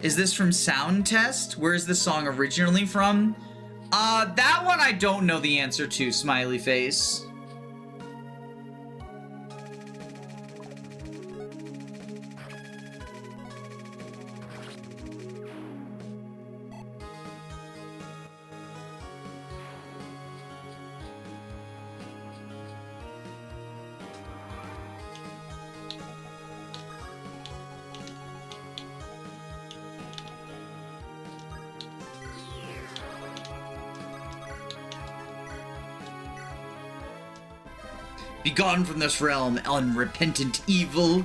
Is this from Sound Test? Where is the song originally from? That one I don't know the answer to, smiley face. Begone from this realm, unrepentant evil.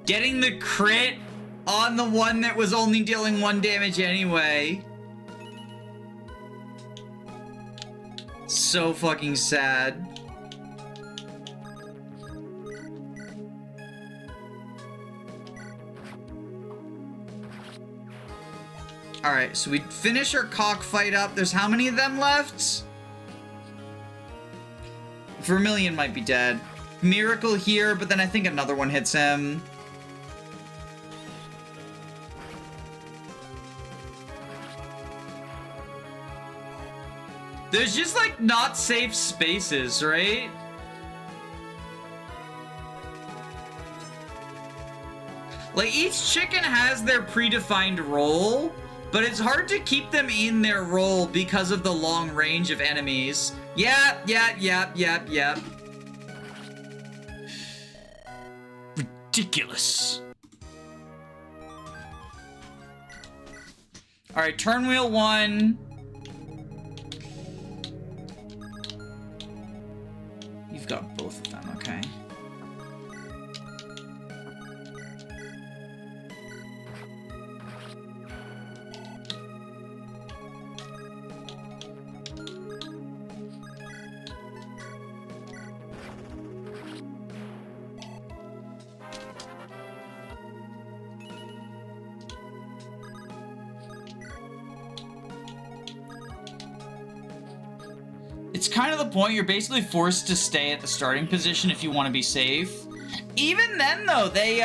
Getting the crit on the one that was only dealing 1 damage anyway. So fucking sad. Alright, so we finish our cockfight up. There's how many of them left? Vermilion might be dead. Miracle here, but then I think another one hits him. There's just, like, not safe spaces, right? Like, each chicken has their predefined role, but it's hard to keep them in their role because of the long range of enemies. Yep. Ridiculous. Alright, turn wheel 1. You've got both of them, okay. It's kind of the point, you're basically forced to stay at the starting position if you want to be safe. Even then, though, they,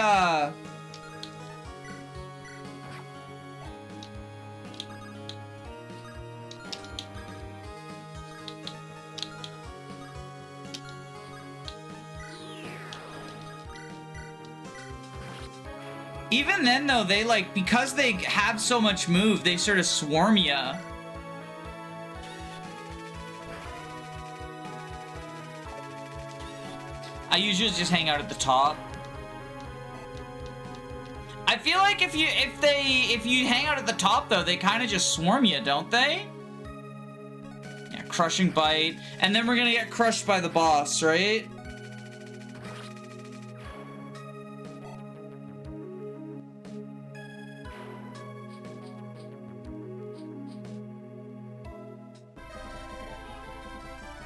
Even then, though, they, like, because they have so much move, they sort of swarm ya. I usually just hang out at the top. I feel like if you hang out at the top though, they kind of just swarm you, don't they? Yeah, crushing bite, and then we're gonna get crushed by the boss, right?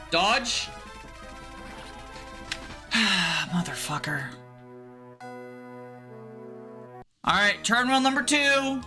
Dodge. Motherfucker. Alright, turn wheel number 2.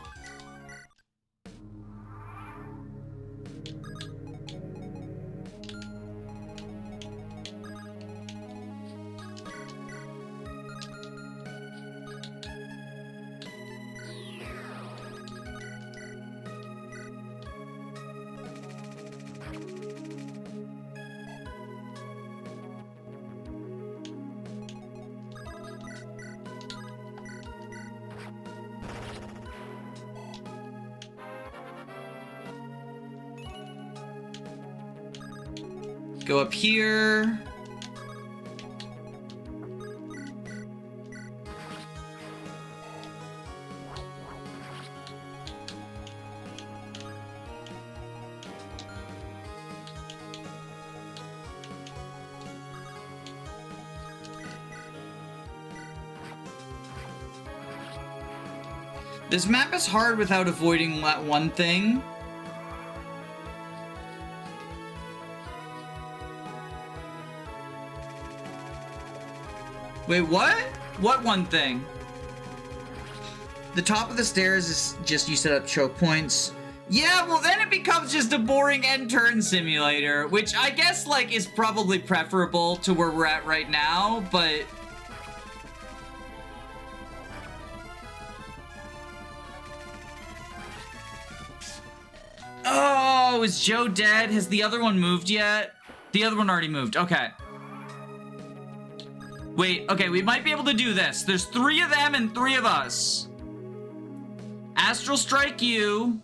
Go up here. This map is hard without avoiding that one thing. Wait, what? What one thing? The top of the stairs is just you set up choke points. Yeah, well then it becomes just a boring end turn simulator, which I guess like is probably preferable to where we're at right now, but oh, is Joe dead? Has the other one moved yet? The other one already moved. Okay. Wait, okay, we might be able to do this. There's 3 of them and 3 of us. Astral Strike you.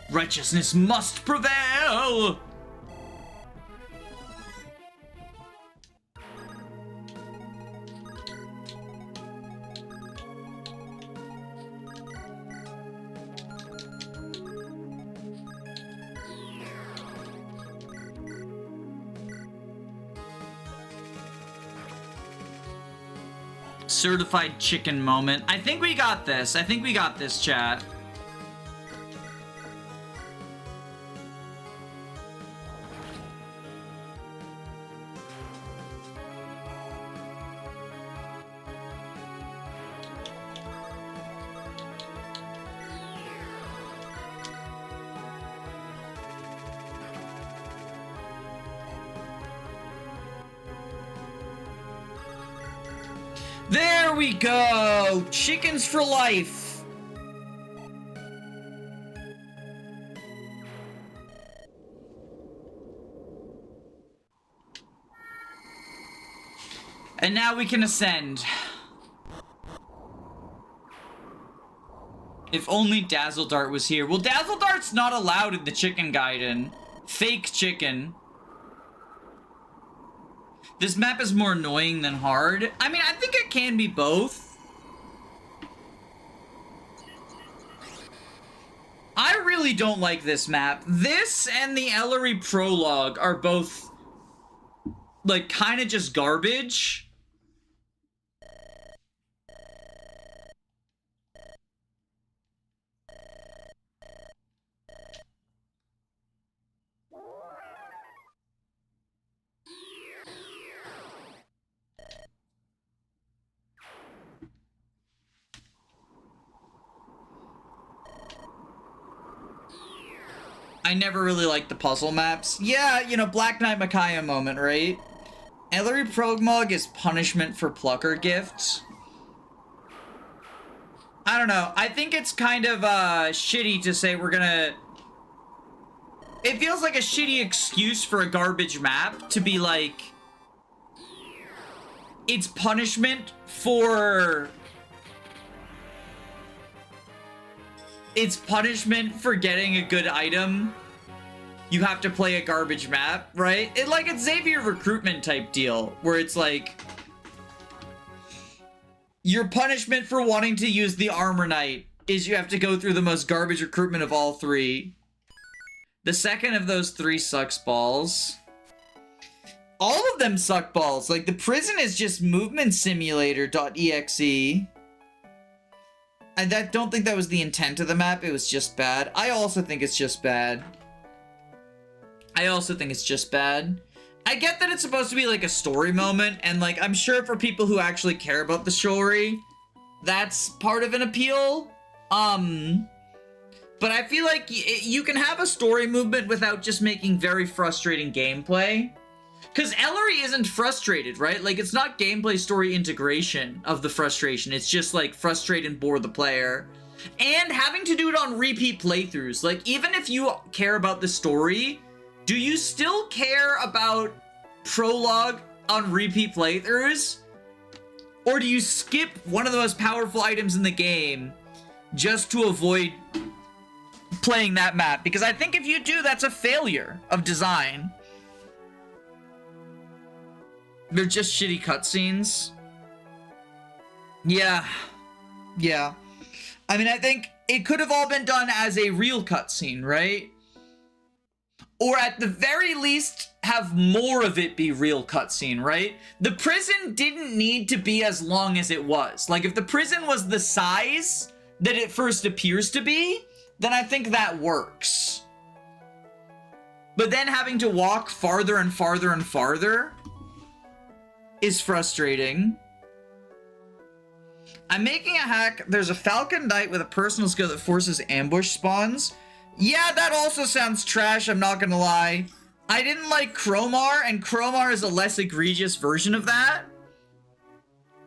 Righteousness must prevail! Certified chicken moment. I think we got this. I think we got this, chat. There we go! Chickens for life! And now we can ascend. If only Dazzle Dart was here. Well, Dazzle Dart's not allowed in the Chicken Gaiden. Fake chicken. This map is more annoying than hard. I mean, I think it can be both. I really don't like this map. This and the Ellerie prologue are both, like, kind of just garbage. I never really liked the puzzle maps. Yeah, you know, Black Knight Micaiah moment, right? Ellerie Progmog is punishment for Plucker gifts. I don't know. I think it's kind of shitty to say we're gonna... It feels like a shitty excuse for a garbage map to be like... It's punishment for... It's punishment for getting a good item. You have to play a garbage map, right? It's Xavier recruitment type deal, where it's like... Your punishment for wanting to use the Armor Knight is you have to go through the most garbage recruitment of all 3. The second of those 3 sucks balls. All of them suck balls. Like, the prison is just movement simulator.exe. I don't think that was the intent of the map. It was just bad. I also think it's just bad. I get that it's supposed to be like a story moment, and like, I'm sure for people who actually care about the story, that's part of an appeal. But I feel like you can have a story movement without just making very frustrating gameplay. Because Ellerie isn't frustrated, right? Like, it's not gameplay story integration of the frustration. It's just, like, frustrate and bore the player. And having to do it on repeat playthroughs. Like, even if you care about the story, do you still care about prologue on repeat playthroughs? Or do you skip one of the most powerful items in the game just to avoid playing that map? Because I think if you do, that's a failure of design. They're just shitty cutscenes. Yeah. I mean, I think it could have all been done as a real cutscene, right? Or at the very least, have more of it be real cutscene, right? The prison didn't need to be as long as it was. Like, if the prison was the size that it first appears to be, then I think that works. But then having to walk farther and farther and farther is frustrating. I'm making a hack. There's a Falcon Knight with a personal skill that forces ambush spawns. Yeah, that also sounds trash, I'm not gonna lie. I didn't like Cromar, and Cromar is a less egregious version of that.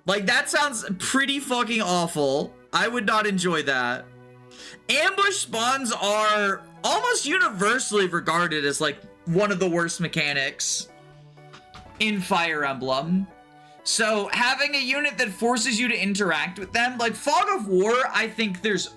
Like, that sounds pretty fucking awful. I would not enjoy that. Ambush spawns are almost universally regarded as, like, one of the worst mechanics in Fire Emblem. So, having a unit that forces you to interact with them, like Fog of War, I think there's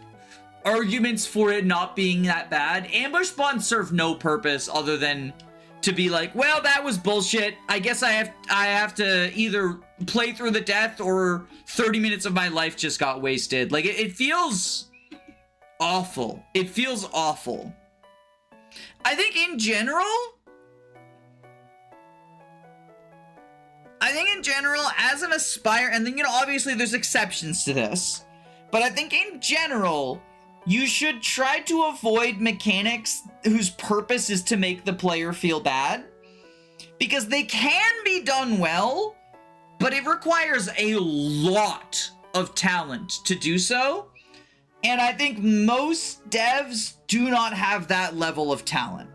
arguments for it not being that bad. Ambush spawns serve no purpose other than to be like, well, that was bullshit. I guess I have to either play through the death or 30 minutes of my life just got wasted. Like, it feels awful. It feels awful. I think in general, as an Aspire, and then, you know, obviously there's exceptions to this, but I think in general, you should try to avoid mechanics whose purpose is to make the player feel bad, because they can be done well, but it requires a lot of talent to do so, and I think most devs do not have that level of talent.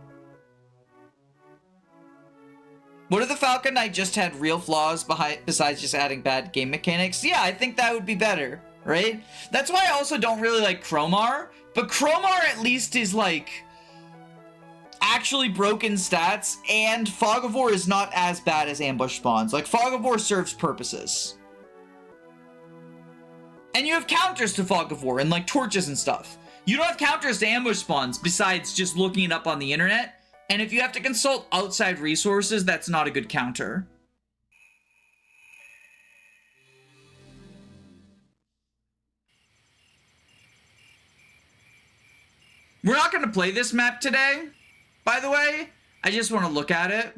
What if the Falcon Knight just had real flaws besides just adding bad game mechanics? Yeah, I think that would be better, right? That's why I also don't really like Chromar, but Chromar at least is like actually broken stats, and Fog of War is not as bad as Ambush spawns. Like, Fog of War serves purposes. And you have counters to Fog of War and like torches and stuff. You don't have counters to ambush spawns besides just looking it up on the internet. And if you have to consult outside resources, that's not a good counter. We're not going to play this map today, by the way. I just want to look at it.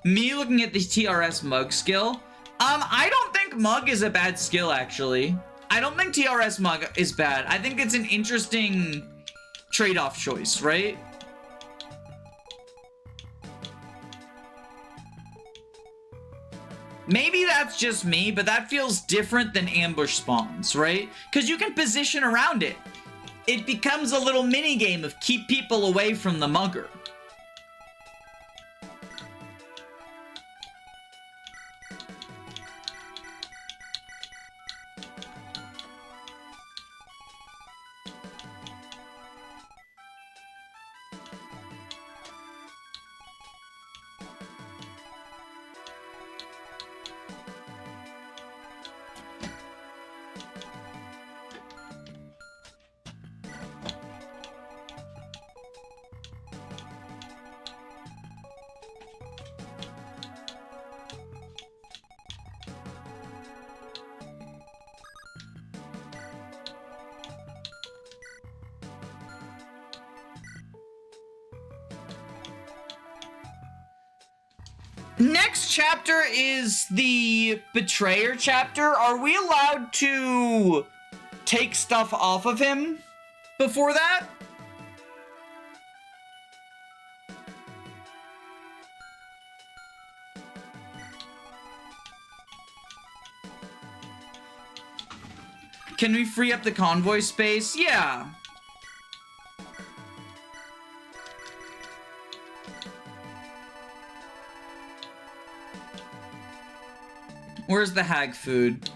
Me looking at the TRS Mug skill. I don't think Mug is a bad skill, actually. I don't think TRS Mug is bad. I think it's an interesting trade-off choice, right? Maybe that's just me, but that feels different than ambush spawns, right? Because you can position around it. It becomes a little mini game of keep people away from the mugger. Next chapter is the Betrayer chapter. Are we allowed to take stuff off of him before that? Can we free up the convoy space? Yeah. Where's the hag food?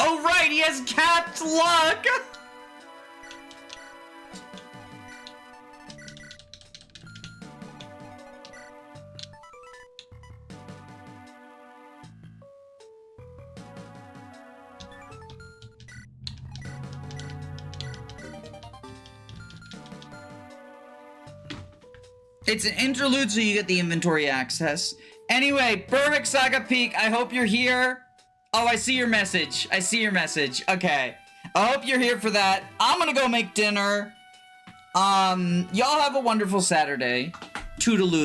Oh, right, he has capped luck! It's an interlude, so you get the inventory access. Anyway, Burmick Saga Peak, I hope you're here. Oh, I see your message. I see your message. Okay. I hope you're here for that. I'm gonna go make dinner. Y'all have a wonderful Saturday. Toodaloo.